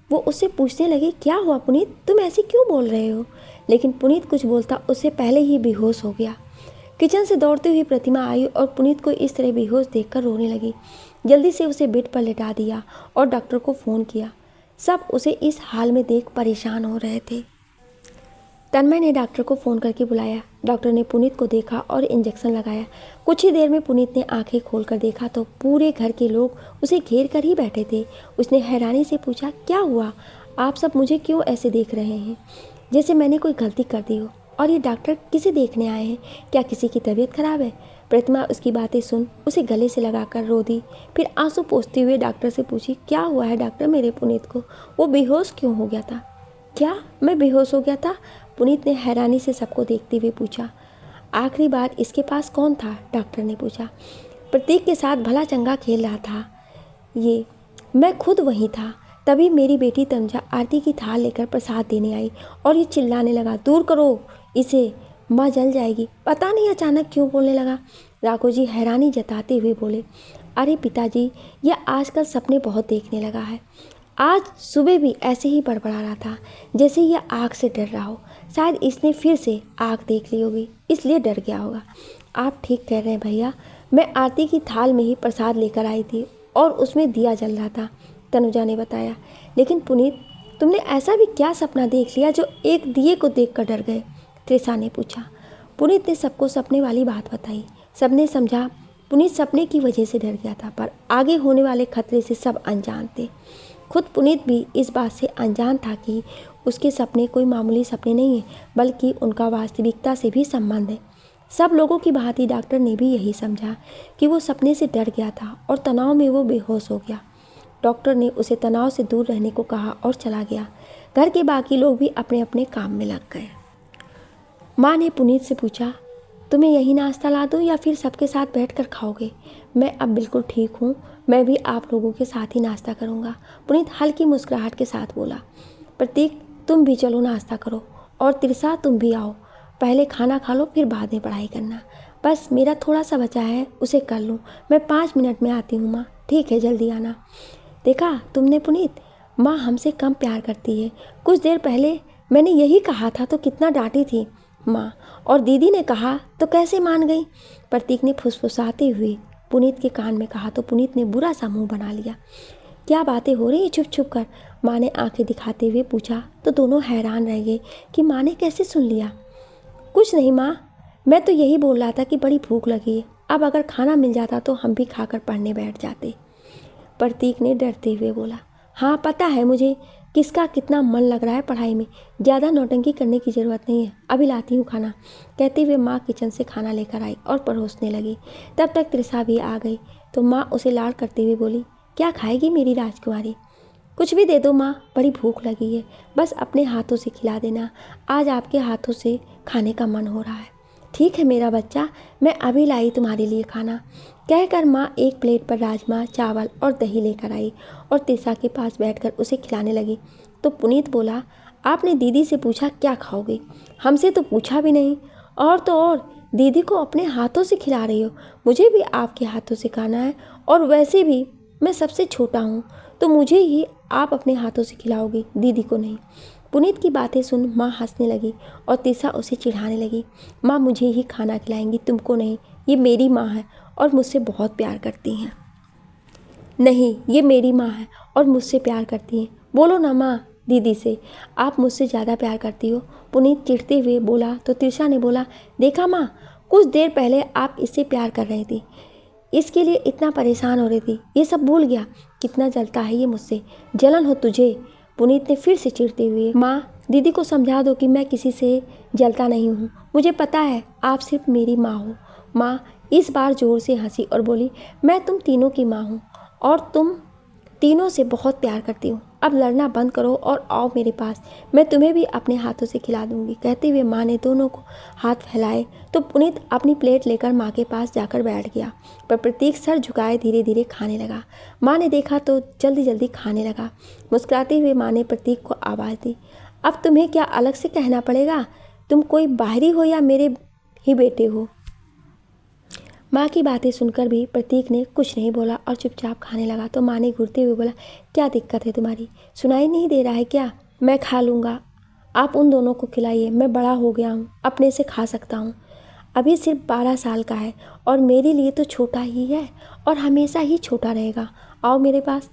वो उससे पूछने लगे, क्या हुआ पुनीत, तुम ऐसे क्यों बोल रहे हो? लेकिन पुनीत कुछ बोलता उससे पहले ही बेहोश हो गया। किचन से दौड़ती हुई प्रतिमा आई और पुनीत को इस तरह बेहोश देखकर रोने लगी। जल्दी से उसे बेड पर लेटा दिया और डॉक्टर को फ़ोन किया। सब उसे इस हाल में देख परेशान हो रहे थे। तन्मय ने डॉक्टर को फ़ोन करके बुलाया। डॉक्टर ने पुनीत को देखा और इंजेक्शन लगाया। कुछ ही देर में पुनीत ने आंखें खोलकर देखा तो पूरे घर के लोग उसे घेर कर ही बैठे थे। उसने हैरानी से पूछा, क्या हुआ? आप सब मुझे क्यों ऐसे देख रहे हैं, जैसे मैंने कोई गलती कर दी हो? और ये डॉक्टर किसे देखने आए हैं? क्या किसी की तबीयत खराब है? प्रतिमा उसकी बातें सुन उसे गले से लगाकर रो दी। फिर आंसू पोंछते हुए डॉक्टर से पूछी, क्या हुआ है डॉक्टर मेरे पुनीत को? वो बेहोश क्यों हो गया था? क्या मैं बेहोश हो गया था? पुनीत ने हैरानी से सबको देखते हुए पूछा। आखिरी बार इसके पास कौन था? डॉक्टर ने पूछा। प्रतीक के साथ भला चंगा खेल रहा था ये, मैं खुद वहीं था। तभी मेरी बेटी तनुजा आरती की थाल लेकर प्रसाद देने आई और ये चिल्लाने लगा, दूर करो इसे, माँ जल जाएगी। पता नहीं अचानक क्यों बोलने लगा। राघव जी हैरानी जताते हुए बोले, अरे पिताजी, यह आजकल सपने बहुत देखने लगा है। आज सुबह भी ऐसे ही बड़बड़ा रहा था, जैसे यह आग से डर रहा हो। शायद इसने फिर से आग देख ली होगी, इसलिए डर गया होगा। आप ठीक कह रहे हैं भैया, मैं आरती की थाल में ही प्रसाद लेकर आई थी और उसमें दिया जल रहा था, तनुजा ने बताया। लेकिन पुनीत, तुमने ऐसा भी क्या सपना देख लिया जो एक दिए को देखकर डर गए? त्रिशा ने पूछा। पुनीत ने सबको सपने वाली बात बताई। सबने समझा पुनीत सपने की वजह से डर गया था, पर आगे होने वाले खतरे से सब अनजान थे। खुद पुनीत भी इस बात से अनजान था कि उसके सपने कोई मामूली सपने नहीं हैं, बल्कि उनका वास्तविकता से भी संबंध है। सब लोगों की भांति डॉक्टर ने भी यही समझा कि वो सपने से डर गया था और तनाव में वो बेहोश हो गया। डॉक्टर ने उसे तनाव से दूर रहने को कहा और चला गया। घर के बाकी लोग भी अपने अपने काम में लग गए। माँ ने पुनीत से पूछा, तुम्हें यही नाश्ता ला दूँ या फिर सबके साथ बैठकर खाओगे? मैं अब बिल्कुल ठीक हूँ, मैं भी आप लोगों के साथ ही नाश्ता करूँगा, पुनीत हल्की मुस्कुराहट के साथ बोला। प्रतीक, तुम भी चलो नाश्ता करो, और त्रिशा तुम भी आओ। पहले खाना खा लो, फिर बाद में पढ़ाई करना। बस मेरा थोड़ा सा बचा है, उसे कर लूँ। मैं 5 मिनट में आती हूँ माँ। ठीक है, जल्दी आना। देखा तुमने पुनीत, माँ हमसे कम प्यार करती है। कुछ देर पहले मैंने यही कहा था तो कितना डांटी थी माँ, और दीदी ने कहा तो कैसे मान गई? प्रतीक ने फुसफुसाते हुए पुनीत के कान में कहा तो पुनीत ने बुरा सा मुंह बना लिया। क्या बातें हो रही छुप छुप कर? माँ ने आंखें दिखाते हुए पूछा तो दोनों हैरान रह गए कि माँ ने कैसे सुन लिया। कुछ नहीं माँ, मैं तो यही बोल रहा था कि बड़ी भूख लगी है, अब अगर खाना मिल जाता तो हम भी खाकर पढ़ने बैठ जाते। प्रतीक ने डरते हुए बोला, हाँ पता है मुझे किसका कितना मन लग रहा है पढ़ाई में, ज़्यादा नौटंकी करने की ज़रूरत नहीं है, अभी लाती हूँ खाना। कहते हुए माँ किचन से खाना लेकर आई और परोसने लगी। तब तक त्रिशा भी आ गई तो माँ उसे लाड़ करते हुए बोली, क्या खाएगी मेरी राजकुमारी? कुछ भी दे दो माँ, बड़ी भूख लगी है, बस अपने हाथों से खिला देना, आज आपके हाथों से खाने का मन हो रहा है। ठीक है मेरा बच्चा, मैं अभी लाई तुम्हारे लिए खाना, कहकर माँ एक प्लेट पर राजमा, चावल और दही लेकर आई और त्रिशा के पास बैठकर उसे खिलाने लगी। तो पुनीत बोला, आपने दीदी से पूछा क्या खाओगे? हमसे तो पूछा भी नहीं, और तो और दीदी को अपने हाथों से खिला रही हो। मुझे भी आपके हाथों से खाना है, और वैसे भी मैं सबसे छोटा हूँ तो मुझे ही आप अपने हाथों से खिलाओगी, दीदी को नहीं। पुनीत की बातें सुन माँ हंसने लगी और त्रिशा उसे चिढ़ाने लगी, माँ मुझे ही खाना खिलाएंगी, तुमको नहीं। ये मेरी माँ है और मुझसे बहुत प्यार करती हैं। नहीं, ये मेरी माँ है और मुझसे प्यार करती हैं। बोलो ना माँ दीदी से, आप मुझसे ज़्यादा प्यार करती हो। पुनीत चिढ़ते हुए बोला तो त्रिशा ने बोला, देखा माँ, कुछ देर पहले आप इससे प्यार कर रही थी, इसके लिए इतना परेशान हो रही थी, ये सब भूल गया? कितना जलता है ये मुझसे, जलन हो तुझे? पुनीत ने फिर से चिढ़ते हुए, माँ दीदी को समझा दो कि मैं किसी से जलता नहीं हूँ, मुझे पता है आप सिर्फ मेरी माँ हो। माँ इस बार ज़ोर से हंसी और बोली, मैं तुम तीनों की माँ हूँ और तुम तीनों से बहुत प्यार करती हूँ। अब लड़ना बंद करो और आओ मेरे पास, मैं तुम्हें भी अपने हाथों से खिला दूंगी। कहते हुए माँ ने दोनों को हाथ फैलाए तो पुनीत अपनी प्लेट लेकर माँ के पास जाकर बैठ गया, पर प्रतीक सर झुकाए धीरे धीरे खाने लगा। माँ ने देखा तो जल्दी जल्दी खाने लगा। मुस्कुराते हुए माँ ने प्रतीक को आवाज़ दी, अब तुम्हें क्या अलग से कहना पड़ेगा, तुम कोई बाहरी हो या मेरे ही बेटे हो। माँ की बातें सुनकर भी प्रतीक ने कुछ नहीं बोला और चुपचाप खाने लगा। तो माँ ने घूरते हुए बोला, क्या दिक्कत है तुम्हारी, सुनाई नहीं दे रहा है क्या? मैं खा लूँगा, आप उन दोनों को खिलाइए, मैं बड़ा हो गया हूँ, अपने से खा सकता हूँ। अभी सिर्फ 12 साल का है और मेरे लिए तो छोटा ही है और हमेशा ही छोटा रहेगा। आओ मेरे पास।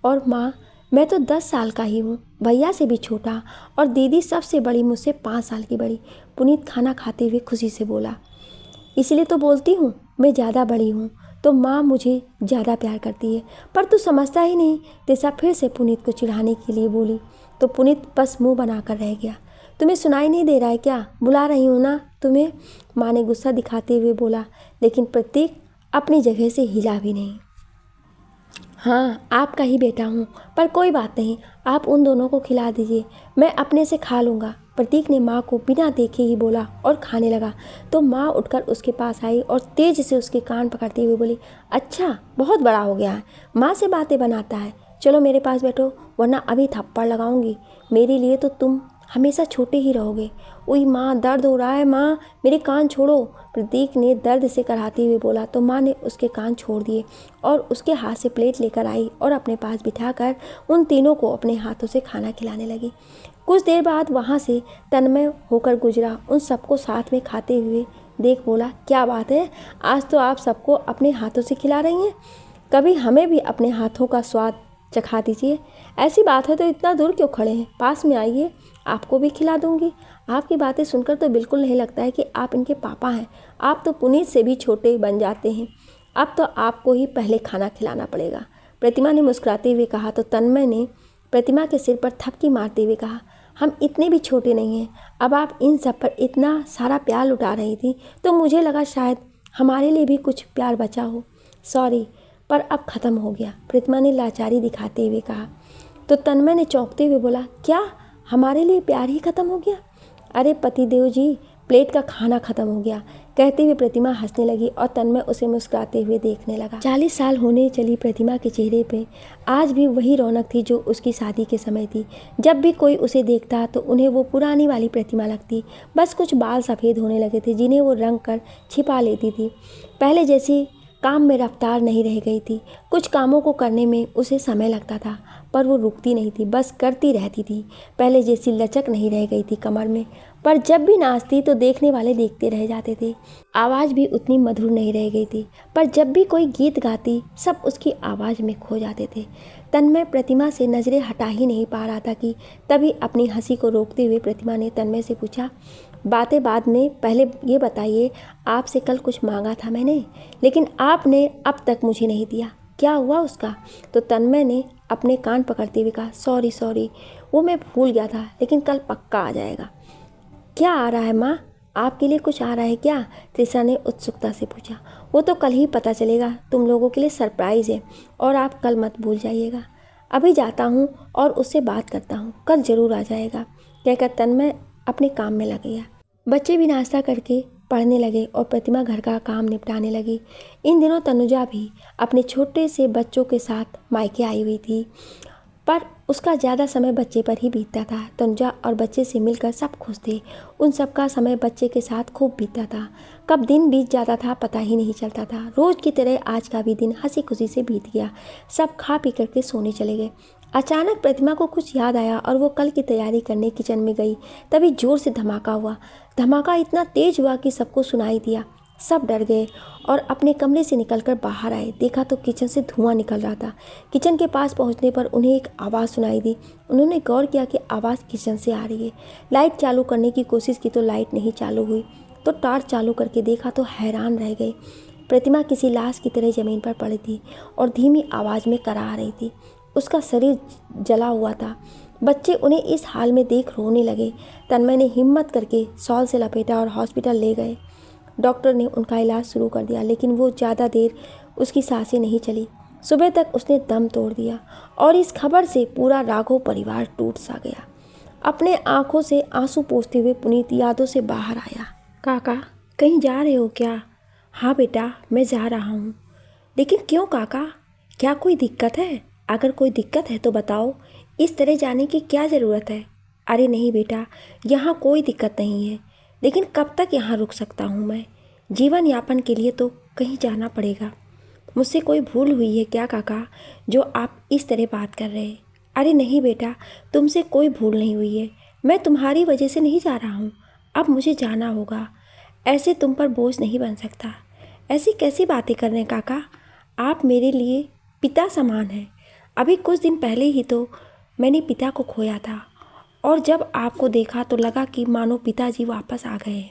और माँ, मैं तो 10 साल का ही हूँ, भैया से भी छोटा, और दीदी सबसे बड़ी मुझसे 5 साल की बड़ी। पुनीत खाना खाते हुए खुशी से बोला, इसलिए तो बोलती हूँ मैं ज़्यादा बड़ी हूँ तो माँ मुझे ज़्यादा प्यार करती है, पर तू समझता ही नहीं। तेसा फिर से पुनीत को चिढ़ाने के लिए बोली तो पुनीत बस मुंह बनाकर रह गया। तुम्हें सुनाई नहीं दे रहा है क्या, बुला रही हूँ ना तुम्हें, माँ ने गुस्सा दिखाते हुए बोला। लेकिन प्रतीक अपनी जगह से हिला भी नहीं। हाँ, आपका ही बेटा हूँ, पर कोई बात नहीं, आप उन दोनों को खिला दीजिए, मैं अपने से खा लूँगा। प्रतीक ने माँ को बिना देखे ही बोला और खाने लगा। तो माँ उठकर उसके पास आई और तेज से उसके कान पकड़ते हुए बोली, अच्छा बहुत बड़ा हो गया है, माँ से बातें बनाता है, चलो मेरे पास बैठो वरना अभी थप्पड़ लगाऊंगी। मेरे लिए तो तुम हमेशा छोटे ही रहोगे। उई माँ, दर्द हो रहा है माँ, मेरे कान छोड़ो, प्रतीक ने दर्द से कराहते हुए बोला। तो माँ ने उसके कान छोड़ दिए और उसके हाथ से प्लेट लेकर आई और अपने पास बिठाकर उन तीनों को अपने हाथों से खाना खिलाने लगी। कुछ देर बाद वहाँ से तन्मय होकर गुजरा, उन सबको साथ में खाते हुए देख बोला, क्या बात है, आज तो आप सबको अपने हाथों से खिला रही हैं, कभी हमें भी अपने हाथों का स्वाद चखा दीजिए। ऐसी बात है तो इतना दूर क्यों खड़े हैं, पास में आइए, आपको भी खिला दूंगी। आपकी बातें सुनकर तो बिल्कुल नहीं लगता है कि आप इनके पापा हैं, आप तो पुनीत से भी छोटे बन जाते हैं, अब तो आपको ही पहले खाना खिलाना पड़ेगा, प्रतिमा ने मुस्कुराते हुए कहा। तो तन्मय ने प्रतिमा के सिर पर थपकी मारते हुए कहा, हम इतने भी छोटे नहीं हैं, अब आप इन सब पर इतना सारा प्यार लुटा रही थी तो मुझे लगा शायद हमारे लिए भी कुछ प्यार बचा हो। सॉरी, पर अब ख़त्म हो गया, प्रतिमा ने लाचारी दिखाते हुए कहा। तो तन्मय ने चौंकते हुए बोला, क्या हमारे लिए प्यार ही ख़त्म हो गया? अरे पतिदेव जी, प्लेट का खाना ख़त्म हो गया, कहते हुए प्रतिमा हंसने लगी और तन्मय उसे मुस्कुराते हुए देखने लगा। 40 साल होने चली प्रतिमा के चेहरे पे आज भी वही रौनक थी जो उसकी शादी के समय थी। जब भी कोई उसे देखता तो उन्हें वो पुरानी वाली प्रतिमा लगती, बस कुछ बाल सफ़ेद होने लगे थे जिन्हें वो रंग कर छिपा लेती थी। पहले जैसी काम में रफ्तार नहीं रह गई थी, कुछ कामों को करने में उसे समय लगता था पर वो रुकती नहीं थी, बस करती रहती थी। पहले जैसी लचक नहीं रह गई थी कमर में, पर जब भी नाचती तो देखने वाले देखते रह जाते थे। आवाज़ भी उतनी मधुर नहीं रह गई थी, पर जब भी कोई गीत गाती सब उसकी आवाज़ में खो जाते थे। तन्मय प्रतिमा से नज़रें हटा ही नहीं पा रहा था कि तभी अपनी हंसी को रोकते हुए प्रतिमा ने तन्मय से पूछा, बातें बाद में, पहले ये बताइए, आपसे कल कुछ मांगा था मैंने, लेकिन आपने अब तक मुझे नहीं दिया, क्या हुआ उसका? तो तन्मय ने अपने कान पकड़ते हुए कहा, सॉरी, वो मैं भूल गया था, लेकिन कल पक्का आ जाएगा। क्या आ रहा है माँ, आपके लिए कुछ आ रहा है क्या? त्रिशा ने उत्सुकता से पूछा। वो तो कल ही पता चलेगा, तुम लोगों के लिए सरप्राइज़ है और आप कल मत भूल जाइएगा। अभी जाता हूँ और उससे बात करता हूँ, कल ज़रूर आ जाएगा, कहकर तन्मय अपने काम में लग गया। बच्चे भी नाश्ता करके पढ़ने लगे और प्रतिमा घर का काम निपटाने लगी। इन दिनों तनुजा भी अपने छोटे से बच्चों के साथ मायके आई हुई थी, पर उसका ज़्यादा समय बच्चे पर ही बीतता था। तनुजा और बच्चे से मिलकर सब खुश थे, उन सब का समय बच्चे के साथ खूब बीतता था। कब दिन बीत जाता था पता ही नहीं चलता था। रोज़ की तरह आज का भी दिन हंसी खुशी से बीत गया। सब खा पी करके सोने चले गए। अचानक प्रतिमा को कुछ याद आया और वो कल की तैयारी करने किचन में गई। तभी जोर से धमाका हुआ। धमाका इतना तेज हुआ कि सबको सुनाई दिया। सब डर गए और अपने कमरे से निकलकर बाहर आए। देखा तो किचन से धुआं निकल रहा था। किचन के पास पहुंचने पर उन्हें एक आवाज़ सुनाई दी। उन्होंने गौर किया कि आवाज़ किचन से आ रही है। लाइट चालू करने की कोशिश की तो लाइट नहीं चालू हुई, तो टॉर्च चालू करके देखा तो हैरान रह गए। प्रतिमा किसी लाश की तरह ज़मीन पर पड़ी थी और धीमी आवाज़ में कराह रही थी। उसका शरीर जला हुआ था। बच्चे उन्हें इस हाल में देख रोने लगे। तन्मय ने हिम्मत करके शॉल से लपेटा और हॉस्पिटल ले गए। डॉक्टर ने उनका इलाज शुरू कर दिया, लेकिन वो ज़्यादा देर उसकी सांसें नहीं चली। सुबह तक उसने दम तोड़ दिया और इस खबर से पूरा राघव परिवार टूट सा गया। अपने आंखों से आंसू पोंछते हुए पुनीत यादों से बाहर आया। काका, कहीं जा रहे हो क्या? हाँ बेटा, मैं जा रहा हूँ। लेकिन क्यों काका? क्या कोई दिक्कत है? अगर कोई दिक्कत है तो बताओ, इस तरह जाने की क्या ज़रूरत है? अरे नहीं बेटा, यहाँ कोई दिक्कत नहीं है, लेकिन कब तक यहाँ रुक सकता हूँ मैं? जीवन यापन के लिए तो कहीं जाना पड़ेगा। मुझसे कोई भूल हुई है क्या काका, जो आप इस तरह बात कर रहे हैं? अरे नहीं बेटा, तुमसे कोई भूल नहीं हुई है। मैं तुम्हारी वजह से नहीं जा रहा हूँ। अब मुझे जाना होगा। ऐसे तुम पर बोझ नहीं बन सकता। ऐसी कैसी बातें कर रहे हैं काका? आप मेरे लिए पिता समान हैं। अभी कुछ दिन पहले ही तो मैंने पिता को खोया था, और जब आपको देखा तो लगा कि मानो पिताजी वापस आ गए हैं।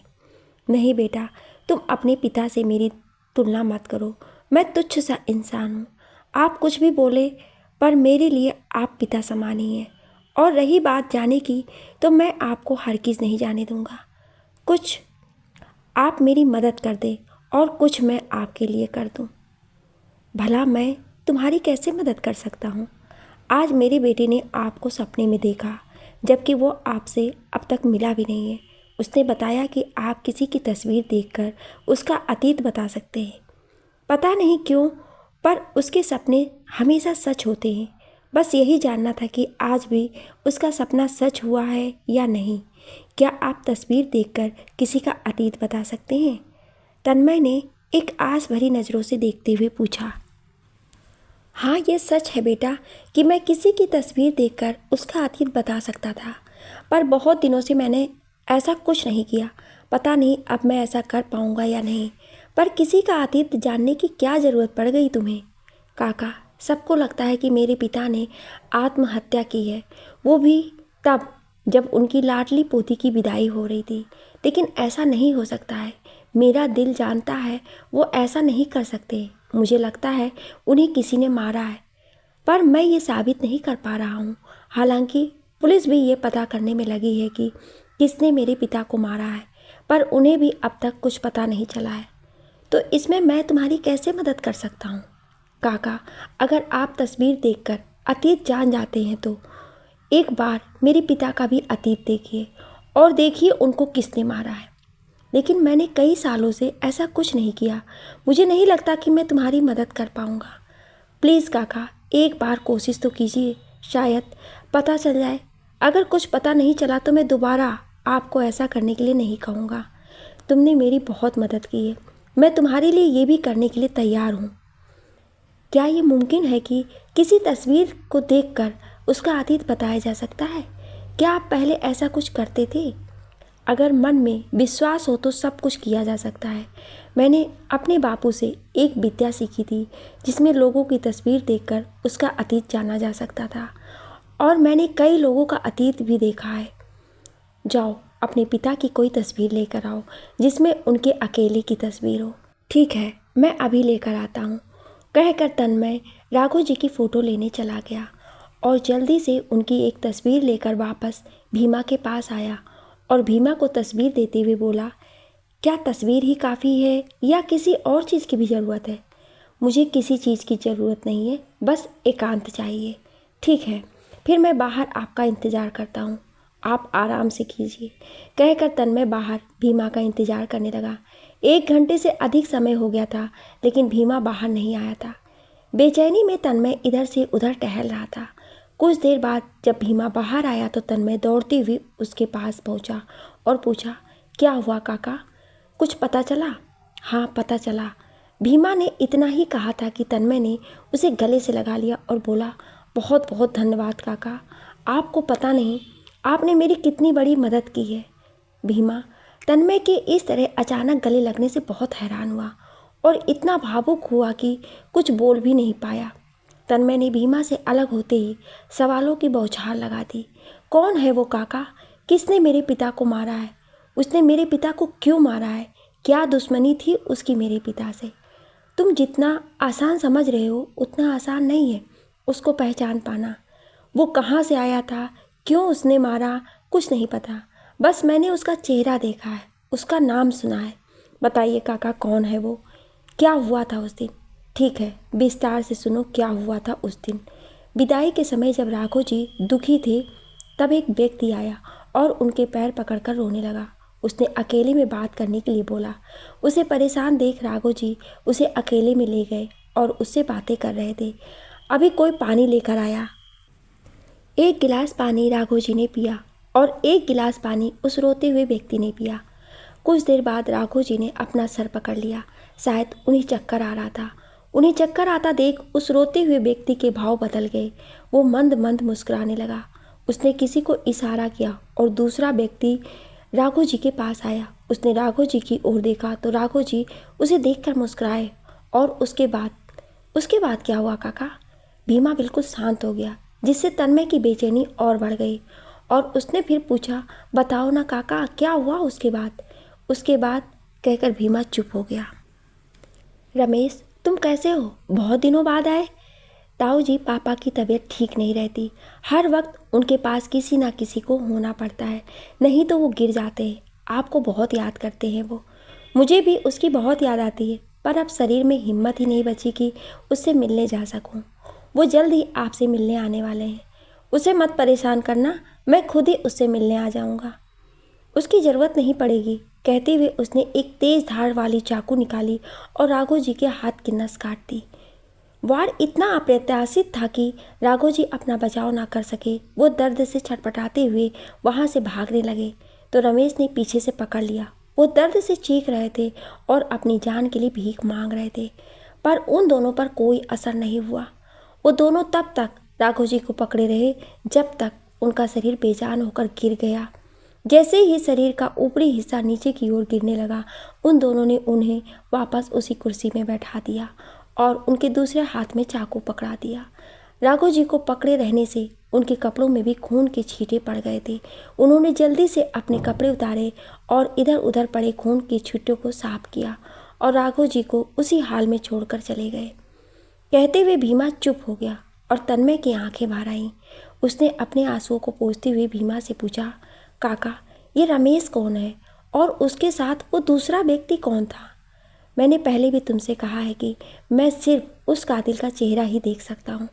नहीं बेटा, तुम अपने पिता से मेरी तुलना मत करो। मैं तुच्छ सा इंसान हूँ। आप कुछ भी बोले, पर मेरे लिए आप पिता समान ही हैं। और रही बात जाने की, तो मैं आपको हरगिज़ नहीं जाने दूँगा। कुछ आप मेरी मदद कर दें और कुछ मैं आपके लिए कर दूँ। भला मैं तुम्हारी कैसे मदद कर सकता हूँ? आज मेरी बेटी ने आपको सपने में देखा, जबकि वो आपसे अब तक मिला भी नहीं है। उसने बताया कि आप किसी की तस्वीर देखकर उसका अतीत बता सकते हैं। पता नहीं क्यों, पर उसके सपने हमेशा सच होते हैं। बस यही जानना था कि आज भी उसका सपना सच हुआ है या नहीं। क्या आप तस्वीर देखकर किसी का अतीत बता सकते हैं? तन्मय ने एक आस भरी नज़रों से देखते हुए पूछा। हाँ, ये सच है बेटा कि मैं किसी की तस्वीर देखकर उसका अतीत बता सकता था, पर बहुत दिनों से मैंने ऐसा कुछ नहीं किया। पता नहीं अब मैं ऐसा कर पाऊँगा या नहीं। पर किसी का अतीत जानने की क्या ज़रूरत पड़ गई तुम्हें? काका, सबको लगता है कि मेरे पिता ने आत्महत्या की है, वो भी तब जब उनकी लाडली पोती की विदाई हो रही थी। लेकिन ऐसा नहीं हो सकता है। मेरा दिल जानता है वो ऐसा नहीं कर सकते। मुझे लगता है उन्हें किसी ने मारा है, पर मैं ये साबित नहीं कर पा रहा हूँ। हालांकि पुलिस भी ये पता करने में लगी है कि किसने मेरे पिता को मारा है, पर उन्हें भी अब तक कुछ पता नहीं चला है। तो इसमें मैं तुम्हारी कैसे मदद कर सकता हूँ? काका, अगर आप तस्वीर देखकर अतीत जान जाते हैं तो एक बार मेरे पिता का भी अतीत देखिए और देखिए उनको किसने मारा है। लेकिन मैंने कई सालों से ऐसा कुछ नहीं किया। मुझे नहीं लगता कि मैं तुम्हारी मदद कर पाऊँगा। प्लीज़ काका, एक बार कोशिश तो कीजिए, शायद पता चल जाए। अगर कुछ पता नहीं चला तो मैं दोबारा आपको ऐसा करने के लिए नहीं कहूँगा। तुमने मेरी बहुत मदद की है, मैं तुम्हारे लिए ये भी करने के लिए तैयार हूँ। क्या ये मुमकिन है कि किसी तस्वीर को देखकर उसका अतीत बताया जा सकता है? क्या आप पहले ऐसा कुछ करते थे? अगर मन में विश्वास हो तो सब कुछ किया जा सकता है। मैंने अपने बापू से एक विद्या सीखी थी, जिसमें लोगों की तस्वीर देखकर उसका अतीत जाना जा सकता था, और मैंने कई लोगों का अतीत भी देखा है। जाओ, अपने पिता की कोई तस्वीर लेकर आओ जिसमें उनके अकेले की तस्वीर हो। ठीक है, मैं अभी लेकर आता हूँ, कहकर तन्मय राघव जी की फ़ोटो लेने चला गया और जल्दी से उनकी एक तस्वीर लेकर वापस भीमा के पास आया और भीमा को तस्वीर देते हुए बोला, क्या तस्वीर ही काफ़ी है या किसी और चीज़ की भी ज़रूरत है? मुझे किसी चीज़ की ज़रूरत नहीं है, बस एकांत चाहिए। ठीक है, फिर मैं बाहर आपका इंतज़ार करता हूँ, आप आराम से कीजिए, कहकर तन्मय बाहर भीमा का इंतज़ार करने लगा। 1 घंटे से अधिक समय हो गया था, लेकिन भीमा बाहर नहीं आया था। बेचैनी में तन्मय इधर से उधर टहल रहा था। कुछ देर बाद जब भीमा बाहर आया तो तन्मय दौड़ती हुई उसके पास पहुंचा और पूछा, क्या हुआ काका, कुछ पता चला? हाँ, पता चला। भीमा ने इतना ही कहा था कि तन्मय ने उसे गले से लगा लिया और बोला, बहुत बहुत धन्यवाद काका, आपको पता नहीं आपने मेरी कितनी बड़ी मदद की है। भीमा तन्मय के इस तरह अचानक गले लगने से बहुत हैरान हुआ और इतना भावुक हुआ कि कुछ बोल भी नहीं पाया। तन्मय ने भीमा से अलग होते ही सवालों की बौछार लगा दी। कौन है वो काका? किसने मेरे पिता को मारा है? उसने मेरे पिता को क्यों मारा है? क्या दुश्मनी थी उसकी मेरे पिता से? तुम जितना आसान समझ रहे हो उतना आसान नहीं है उसको पहचान पाना। वो कहाँ से आया था, क्यों उसने मारा, कुछ नहीं पता। बस मैंने उसका चेहरा देखा है, उसका नाम सुना है। बताइए काका, कौन है वो? क्या हुआ था उस दिन? ठीक है, विस्तार से सुनो क्या हुआ था उस दिन। विदाई के समय जब राघव जी दुखी थे तब एक व्यक्ति आया और उनके पैर पकड़कर रोने लगा। उसने अकेले में बात करने के लिए बोला। उसे परेशान देख राघव जी उसे अकेले में ले गए और उससे बातें कर रहे थे। अभी कोई पानी लेकर आया। एक गिलास पानी राघव जी ने पिया और एक गिलास पानी उस रोते हुए व्यक्ति ने पिया। कुछ देर बाद राघव जी ने अपना सर पकड़ लिया। शायद उन्हें चक्कर आ रहा था। उन्हें चक्कर आता देख उस रोते हुए व्यक्ति के भाव बदल गए। वो मंद मंद मुस्कुराने लगा। उसने किसी को इशारा किया और दूसरा व्यक्ति राघव जी के पास आया। उसने राघव जी की ओर देखा तो राघव जी उसे देखकर मुस्कुराए। और उसके बाद क्या हुआ काका? भीमा बिल्कुल शांत हो गया, जिससे तन्मय की बेचैनी और बढ़ गई। और उसने फिर पूछा, बताओ ना काका, क्या हुआ उसके बाद कहकर भीमा चुप हो गया। रमेश, तुम कैसे हो? बहुत दिनों बाद आए। ताऊ जी, पापा की तबीयत ठीक नहीं रहती। हर वक्त उनके पास किसी ना किसी को होना पड़ता है, नहीं तो वो गिर जाते हैं। आपको बहुत याद करते हैं वो। मुझे भी उसकी बहुत याद आती है, पर अब शरीर में हिम्मत ही नहीं बची कि उससे मिलने जा सकूं। वो जल्द ही आपसे मिलने आने वाले हैं। उसे मत परेशान करना, मैं खुद ही उससे मिलने आ जाऊंगा। उसकी ज़रूरत नहीं पड़ेगी। कहते हुए उसने एक तेज धार वाली चाकू निकाली और राघव जी के हाथ की नस काट दी। वार इतना अप्रत्याशित था कि राघव जी अपना बचाव ना कर सके। वो दर्द से छटपटाते हुए वहाँ से भागने लगे तो रमेश ने पीछे से पकड़ लिया। वो दर्द से चीख रहे थे और अपनी जान के लिए भीख मांग रहे थे, पर उन दोनों पर कोई असर नहीं हुआ। वो दोनों तब तक राघव जी को पकड़े रहे जब तक उनका शरीर बेजान होकर गिर गया। जैसे ही शरीर का ऊपरी हिस्सा नीचे की ओर गिरने लगा, उन दोनों ने उन्हें वापस उसी कुर्सी में बैठा दिया और उनके दूसरे हाथ में चाकू पकड़ा दिया। राघव जी को पकड़े रहने से उनके कपड़ों में भी खून के छींटे पड़ गए थे। उन्होंने जल्दी से अपने कपड़े उतारे और इधर उधर पड़े खून की छींटों को साफ किया और राघव जी को उसी हाल में छोड़कर चले गए। कहते हुए भीमा चुप हो गया और तन्मय की आंखें भर आईं। उसने अपने आंसुओं को पोंछते हुए भीमा से पूछा, काका, ये रमेश कौन है और उसके साथ वो दूसरा व्यक्ति कौन था? मैंने पहले भी तुमसे कहा है कि मैं सिर्फ उस कातिल का चेहरा ही देख सकता हूँ,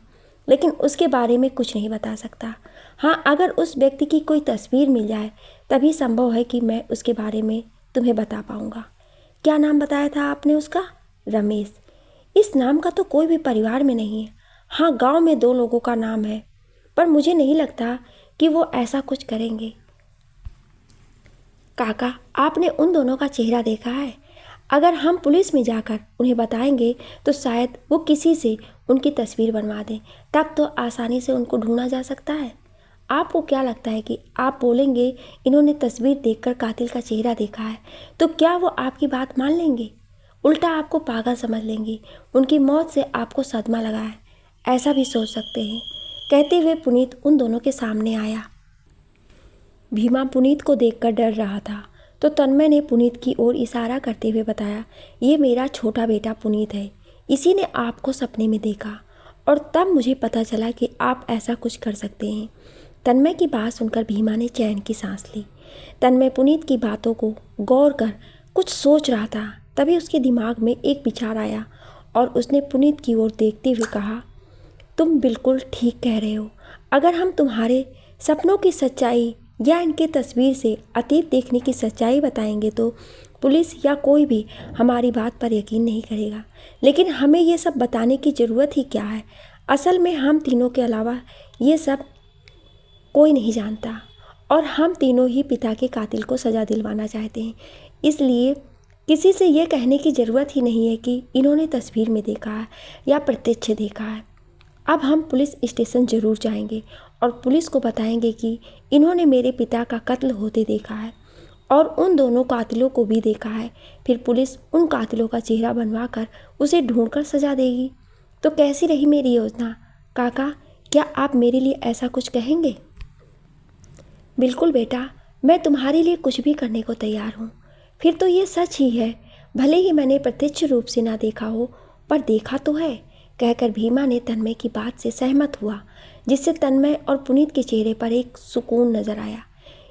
लेकिन उसके बारे में कुछ नहीं बता सकता। हाँ, अगर उस व्यक्ति की कोई तस्वीर मिल जाए तभी संभव है कि मैं उसके बारे में तुम्हें बता पाऊँगा। क्या नाम बताया था आपने उसका? रमेश। इस नाम का तो कोई भी परिवार में नहीं है। हाँ, गांव में 2 लोगों का नाम है, पर मुझे नहीं लगता कि वो ऐसा कुछ करेंगे। काका, आपने उन दोनों का चेहरा देखा है? अगर हम पुलिस में जाकर उन्हें बताएंगे तो शायद वो किसी से उनकी तस्वीर बनवा दें, तब तो आसानी से उनको ढूंढा जा सकता है। आपको क्या लगता है कि आप बोलेंगे इन्होंने तस्वीर देखकर कातिल का चेहरा देखा है, तो क्या वो आपकी बात मान लेंगे? उल्टा आपको पागल समझ लेंगे। उनकी मौत से आपको सदमा लगा है, ऐसा भी सोच सकते हैं। कहते हुए पुनीत उन दोनों के सामने आया। भीमा पुनीत को देखकर डर रहा था, तो तन्मय ने पुनीत की ओर इशारा करते हुए बताया, ये मेरा छोटा बेटा पुनीत है। इसी ने आपको सपने में देखा और तब मुझे पता चला कि आप ऐसा कुछ कर सकते हैं। तन्मय की बात सुनकर भीमा ने चैन की सांस ली। तन्मय पुनीत की बातों को गौर कर कुछ सोच रहा था। तभी उसके दिमाग में एक विचार आया और उसने पुनीत की ओर देखते हुए कहा, तुम बिल्कुल ठीक कह रहे हो। अगर हम तुम्हारे सपनों की सच्चाई या इनके तस्वीर से अतीत देखने की सच्चाई बताएंगे तो पुलिस या कोई भी हमारी बात पर यकीन नहीं करेगा। लेकिन हमें ये सब बताने की ज़रूरत ही क्या है? असल में हम तीनों के अलावा ये सब कोई नहीं जानता और हम तीनों ही पिता के कातिल को सज़ा दिलवाना चाहते हैं। इसलिए किसी से ये कहने की ज़रूरत ही नहीं है कि इन्होंने तस्वीर में देखा है या प्रत्यक्ष देखा है। अब हम पुलिस स्टेशन ज़रूर जाएंगे और पुलिस को बताएंगे कि इन्होंने मेरे पिता का कत्ल होते देखा है और उन दोनों कातिलों को भी देखा है। फिर पुलिस उन कातिलों का चेहरा बनवा कर उसे ढूंढकर सजा देगी। तो कैसी रही मेरी योजना? काका, क्या आप मेरे लिए ऐसा कुछ कहेंगे? बिल्कुल बेटा, मैं तुम्हारे लिए कुछ भी करने को तैयार हूँ। फिर तो ये सच ही है। भले ही मैंने प्रत्यक्ष रूप से ना देखा हो, पर देखा तो है, कहकर भीमा ने तन्मय की बात से सहमत हुआ, जिससे तन्मय और पुनीत के चेहरे पर एक सुकून नजर आया।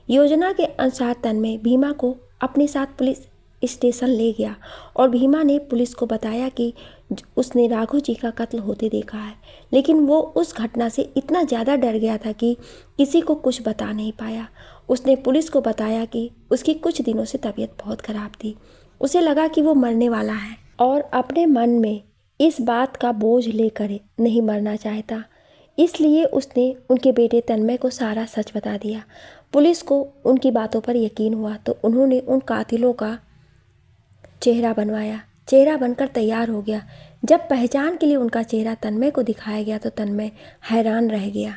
योजना के अनुसार तन्मय भीमा को अपने साथ पुलिस स्टेशन ले गया और भीमा ने पुलिस को बताया कि उसने राघव जी का कत्ल होते देखा है, लेकिन वो उस घटना से इतना ज़्यादा डर गया था कि किसी को कुछ बता नहीं पाया। उसने पुलिस को बताया कि उसकी कुछ दिनों से तबीयत बहुत ख़राब थी। उसे लगा कि वो मरने वाला है और अपने मन में इस बात का बोझ लेकर नहीं मरना चाहता, इसलिए उसने उनके बेटे तन्मय को सारा सच बता दिया। पुलिस को उनकी बातों पर यकीन हुआ तो उन्होंने उन कातिलों का चेहरा बनवाया। चेहरा बनकर तैयार हो गया। जब पहचान के लिए उनका चेहरा तन्मय को दिखाया गया तो तन्मय हैरान रह गया।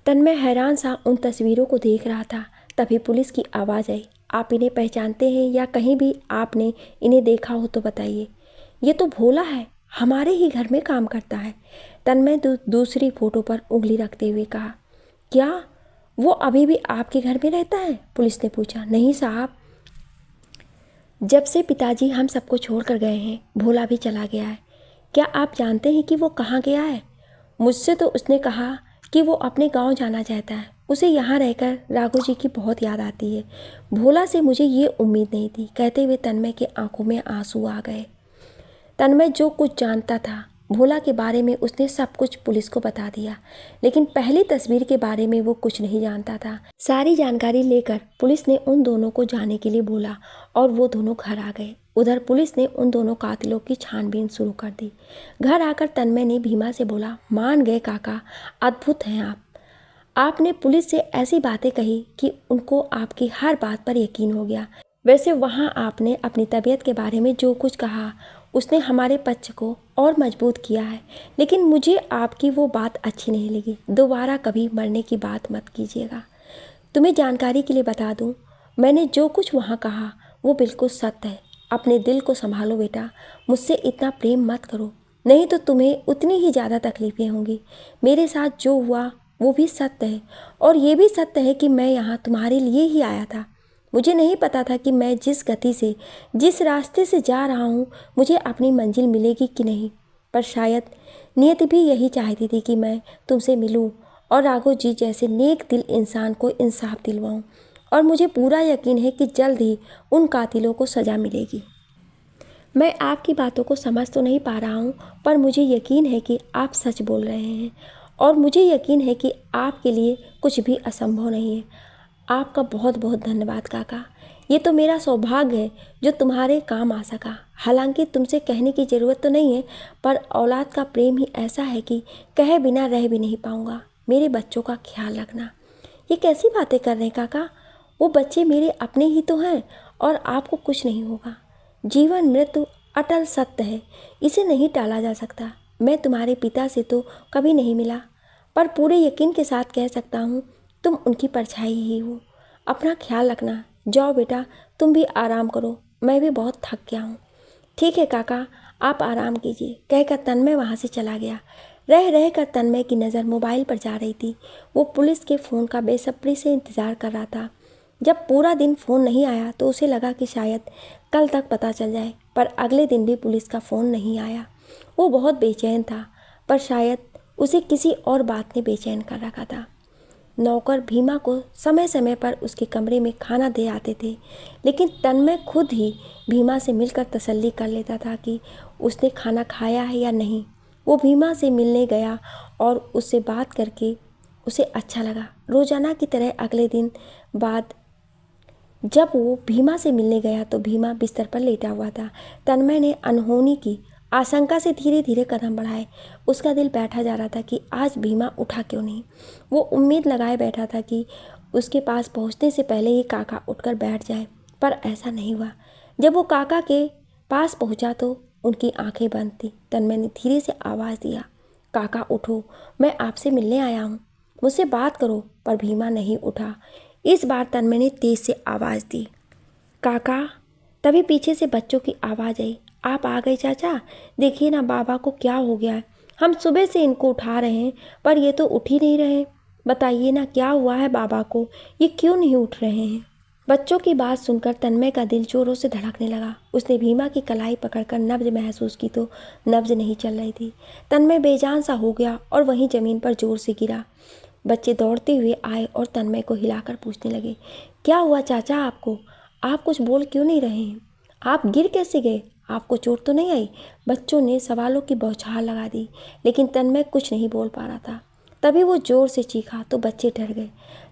तन्मय हैरान सा उन तस्वीरों को देख रहा था। तभी पुलिस की आवाज़ आई, आप इन्हें पहचानते हैं या कहीं भी आपने इन्हें देखा हो तो बताइए। ये तो भोला है, हमारे ही घर में काम करता है। तन्मय दूसरी फोटो पर उंगली रखते हुए कहा, क्या वो अभी भी आपके घर में रहता है? पुलिस ने पूछा। नहीं साहब, जब से पिताजी हम सबको छोड़कर गए हैं भोला भी चला गया है। क्या आप जानते हैं कि वो कहाँ गया है? मुझसे तो उसने कहा कि वो अपने गांव जाना चाहता है। उसे यहाँ रहकर राघव जी की बहुत याद आती है। भोला से मुझे ये उम्मीद नहीं थी। कहते हुए तन्मय के आंखों में आंसू आ गए। तन्मय जो कुछ जानता था भोला के बारे में उसने सब कुछ पुलिस को बता दिया, लेकिन पहली तस्वीर के बारे में वो कुछ नहीं जानता था। सारी जानकारी लेकर पुलिस ने उन दोनों को जाने के लिए बोला और वो दोनों घर आ गए। उधर पुलिस ने उन दोनों कातिलों की छानबीन शुरू कर दी। घर आकर तन्मय ने भीमा से बोला, मान गए काका, अद्भुत हैं आप। आपने पुलिस से ऐसी बातें कही कि उनको आपकी हर बात पर यकीन हो गया। वैसे वहाँ आपने अपनी तबीयत के बारे में जो कुछ कहा उसने हमारे पक्ष को और मजबूत किया है, लेकिन मुझे आपकी वो बात अच्छी नहीं लगी। दोबारा कभी मरने की बात मत कीजिएगा। तुम्हें जानकारी के लिए बता दूं, मैंने जो कुछ वहाँ कहा वो बिल्कुल सत्य है। अपने दिल को संभालो बेटा, मुझसे इतना प्रेम मत करो, नहीं तो तुम्हें उतनी ही ज़्यादा तकलीफ़ें होंगी। मेरे साथ जो हुआ वो भी सत्य है और ये भी सत्य है कि मैं यहाँ तुम्हारे लिए ही आया था। मुझे नहीं पता था कि मैं जिस गति से, जिस रास्ते से जा रहा हूँ मुझे अपनी मंजिल मिलेगी कि नहीं, पर शायद नियति भी यही चाहती थी कि मैं तुमसे मिलूँ और राघव जी जैसे नेक दिल इंसान को इंसाफ दिलवाऊँ। और मुझे पूरा यकीन है कि जल्द ही उन कातिलों को सज़ा मिलेगी। मैं आपकी बातों को समझ तो नहीं पा रहा हूँ, पर मुझे यकीन है कि आप सच बोल रहे हैं और मुझे यकीन है कि आपके लिए कुछ भी असंभव नहीं है। आपका बहुत बहुत धन्यवाद काका। ये तो मेरा सौभाग्य है जो तुम्हारे काम आ सका। हालांकि तुमसे कहने की ज़रूरत तो नहीं है, पर औलाद का प्रेम ही ऐसा है कि कहे बिना रह भी नहीं पाऊँगा। मेरे बच्चों का ख्याल रखना। ये कैसी बातें कर रहे हैं काका? वो बच्चे मेरे अपने ही तो हैं और आपको कुछ नहीं होगा। जीवन मृत्यु अटल सत्य है, इसे नहीं टाला जा सकता। मैं तुम्हारे पिता से तो कभी नहीं मिला, पर पूरे यकीन के साथ कह सकता हूँ तुम उनकी परछाई ही हो। अपना ख्याल रखना। जाओ बेटा, तुम भी आराम करो, मैं भी बहुत थक गया हूँ। ठीक है काका, आप आराम कीजिए, कहकर तन्मय वहाँ से चला गया। रह रह कर तन्मय की नज़र मोबाइल पर जा रही थी। वो पुलिस के फ़ोन का बेसब्री से इंतज़ार कर रहा था। जब पूरा दिन फ़ोन नहीं आया तो उसे लगा कि शायद कल तक पता चल जाए, पर अगले दिन भी पुलिस का फ़ोन नहीं आया। वो बहुत बेचैन था, पर शायद उसे किसी और बात ने बेचैन कर रखा था। नौकर भीमा को समय समय पर उसके कमरे में खाना दे आते थे, लेकिन तन्मय खुद ही भीमा से मिलकर तसल्ली कर लेता था कि उसने खाना खाया है या नहीं। वो भीमा से मिलने गया और उससे बात करके उसे अच्छा लगा। रोज़ाना की तरह अगले दिन बाद जब वो भीमा से मिलने गया तो भीमा बिस्तर पर लेटा हुआ था। तन्मय ने अनहोनी की आशंका से धीरे धीरे कदम बढ़ाए। उसका दिल बैठा जा रहा था कि आज भीमा उठा क्यों नहीं। वो उम्मीद लगाए बैठा था कि उसके पास पहुंचने से पहले ही काका उठकर बैठ जाए, पर ऐसा नहीं हुआ। जब वो काका के पास पहुंचा तो उनकी आंखें बंद थी। तन्मय ने धीरे से आवाज़ दिया, काका उठो, मैं आपसे मिलने आया हूँ, मुझसे बात करो। पर भीमा नहीं उठा। इस बार तन्मय ने तेज से आवाज़ दी, काका। तभी पीछे से बच्चों की आवाज़ आई, आप आ गए चाचा, देखिए ना बाबा को क्या हो गया है। हम सुबह से इनको उठा रहे हैं पर ये तो उठ ही नहीं रहे। बताइए ना क्या हुआ है बाबा को, ये क्यों नहीं उठ रहे हैं। बच्चों की बात सुनकर तन्मय का दिल जोरों से धड़कने लगा। उसने भीमा की कलाई पकड़कर नब्ज महसूस की तो नब्ज नहीं चल रही थी। तन्मय बेजान सा हो गया और वहीं ज़मीन पर जोर से गिरा। बच्चे दौड़ते हुए आए और तन्मय को हिलाकर पूछने लगे, क्या हुआ चाचा आपको? आप कुछ बोल क्यों नहीं रहे हैं? आप गिर कैसे गए? आपको चोट तो नहीं आई? बच्चों ने सवालों की बौछार लगा दी, लेकिन तन्मय कुछ नहीं बोल पा रहा था। तभी वो जोर से चीखा तो बच्चे डर गए।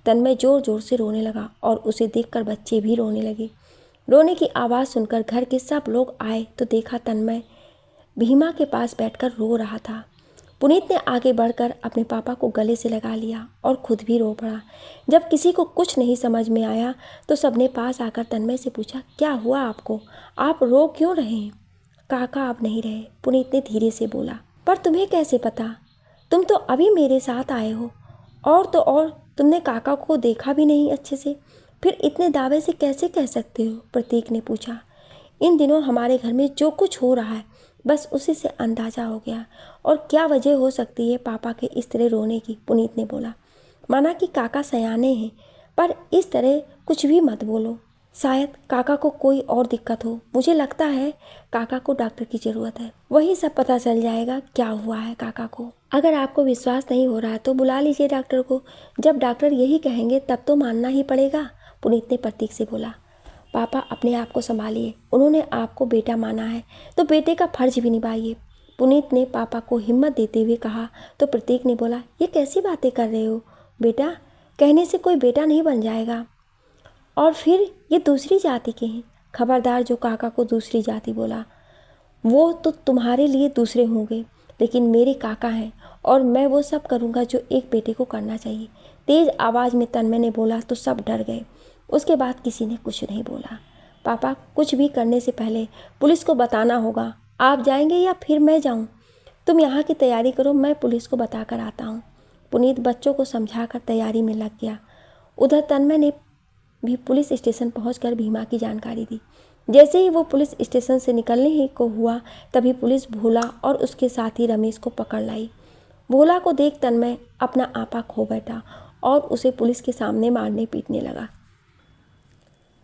तन्मय जोर जोर से रोने लगा और उसे देखकर बच्चे भी रोने लगे। रोने की आवाज़ सुनकर घर के सब लोग आए तो देखा तन्मय भीमा के पास बैठकर रो रहा था। पुनीत ने आगे बढ़कर अपने पापा को गले से लगा लिया और खुद भी रो पड़ा। जब किसी को कुछ नहीं समझ में आया तो सबने पास आकर तन्मय से पूछा, क्या हुआ आपको? आप रो क्यों रहे हैं? काका अब नहीं रहे, पुनीत ने धीरे से बोला। पर तुम्हें कैसे पता? तुम तो अभी मेरे साथ आए हो। और तो और तुमने काका को देखा भी नहीं अच्छे से, फिर इतने दावे से कैसे कह सकते हो? प्रतीक ने पूछा। इन दिनों हमारे घर में जो कुछ हो रहा है बस उसी से अंदाज़ा हो गया। और क्या वजह हो सकती है पापा के इस तरह रोने की? पुनीत ने बोला। माना कि काका सयाने हैं, पर इस तरह कुछ भी मत बोलो। शायद काका को कोई और दिक्कत हो। मुझे लगता है काका को डॉक्टर की ज़रूरत है, वही सब पता चल जाएगा क्या हुआ है काका को। अगर आपको विश्वास नहीं हो रहा है तो बुला लीजिए डॉक्टर को। जब डॉक्टर यही कहेंगे तब तो मानना ही पड़ेगा, पुनीत ने प्रतीक से बोला। पापा अपने आप को संभालिए, उन्होंने आपको बेटा माना है तो बेटे का फर्ज भी निभाइए, पुनीत ने पापा को हिम्मत देते हुए कहा। तो प्रतीक ने बोला, ये कैसी बातें कर रहे हो बेटा? कहने से कोई बेटा नहीं बन जाएगा। और फिर ये दूसरी जाति के हैं। खबरदार जो काका को दूसरी जाति बोला, वो तो तुम्हारे लिए दूसरे होंगे, लेकिन मेरे काका हैं और मैं वो सब करूँगा जो एक बेटे को करना चाहिए। तेज़ आवाज़ में तन्मय ने बोला तो सब डर गए। उसके बाद किसी ने कुछ नहीं बोला। पापा, कुछ भी करने से पहले पुलिस को बताना होगा। आप जाएंगे या फिर मैं जाऊं? तुम यहाँ की तैयारी करो, मैं पुलिस को बता कर आता हूँ। पुनीत बच्चों को समझाकर तैयारी में लग गया। उधर तन्मय ने भी पुलिस स्टेशन पहुंचकर भीमा की जानकारी दी। जैसे ही वो पुलिस स्टेशन से निकलने ही को हुआ तभी पुलिस भोला और उसके साथी रमेश को पकड़ लाई। भोला को देख तन्मय अपना आपा खो बैठा और उसे पुलिस के सामने मारने पीटने लगा।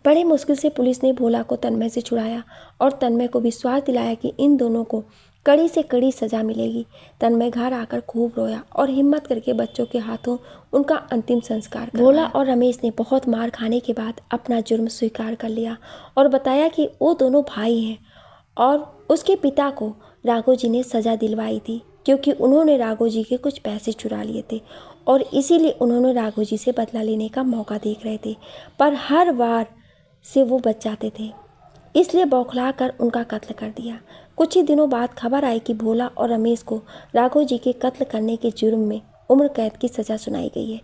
बड़े मुश्किल से पुलिस ने भोला को तन्मय से छुड़ाया और तन्मय को विश्वास दिलाया कि इन दोनों को कड़ी से कड़ी सज़ा मिलेगी। तन्मय घर आकर खूब रोया और हिम्मत करके बच्चों के हाथों उनका अंतिम संस्कार करवाया। भोला और रमेश ने बहुत मार खाने के बाद अपना जुर्म स्वीकार कर लिया और बताया कि वो दोनों भाई हैं और उसके पिता को राघव जी ने सज़ा दिलवाई थी क्योंकि उन्होंने राघव जी के कुछ पैसे चुरा लिए थे और इसीलिए उन्होंने राघव जी से बदला लेने का मौका देख रहे थे, पर हर बार से वो बच जाते थे, इसलिए बौखला कर उनका कत्ल कर दिया। कुछ ही दिनों बाद खबर आई कि भोला और रमेश को राघव जी के कत्ल करने के जुर्म में उम्र कैद की सज़ा सुनाई गई है।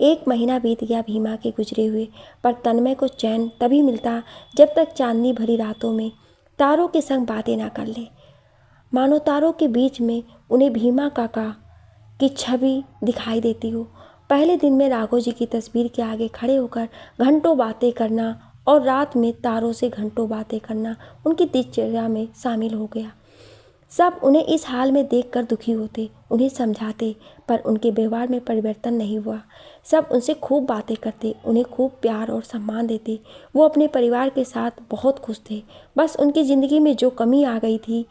1 महीना बीत गया भीमा के गुजरे हुए, पर तन्मय को चैन तभी मिलता जब तक चांदनी भरी रातों में तारों के संग बातें ना कर ले। मानो तारों के बीच में उन्हें भीमा काका की छवि दिखाई देती हो। पहले दिन में राघव जी की तस्वीर के आगे खड़े होकर घंटों बातें करना और रात में तारों से घंटों बातें करना उनकी दिनचर्या में शामिल हो गया। सब उन्हें इस हाल में देखकर दुखी होते, उन्हें समझाते, पर उनके व्यवहार में परिवर्तन नहीं हुआ। सब उनसे खूब बातें करते, उन्हें खूब प्यार और सम्मान देते। वो अपने परिवार के साथ बहुत खुश थे, बस उनकी ज़िंदगी में जो कमी आ गई थी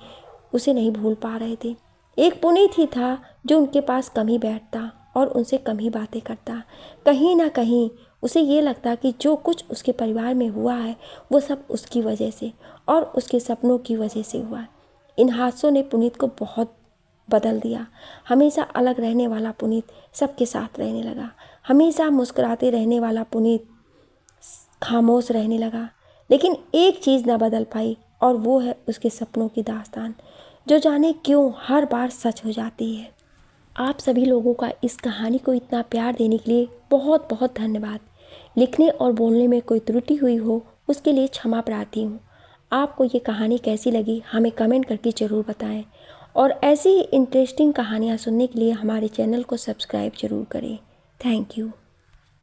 उसे नहीं भूल पा रहे थे। एक पुनीत ही था जो उनके पास कम ही बैठता और उनसे कम ही बातें करता। कहीं ना कहीं उसे ये लगता कि जो कुछ उसके परिवार में हुआ है वो सब उसकी वजह से और उसके सपनों की वजह से हुआ। इन हादसों ने पुनीत को बहुत बदल दिया। हमेशा अलग रहने वाला पुनीत सबके साथ रहने लगा। हमेशा मुस्कुराते रहने वाला पुनीत खामोश रहने लगा। लेकिन एक चीज़ ना बदल पाई और वो है उसके सपनों की दास्तान, जो जाने क्यों हर बार सच हो जाती है। आप सभी लोगों का इस कहानी को इतना प्यार देने के लिए बहुत बहुत धन्यवाद। लिखने और बोलने में कोई त्रुटि हुई हो उसके लिए क्षमा प्रार्थी हूँ। आपको ये कहानी कैसी लगी हमें कमेंट करके ज़रूर बताएं और ऐसी ही इंटरेस्टिंग कहानियाँ सुनने के लिए हमारे चैनल को सब्सक्राइब ज़रूर करें। Thank you.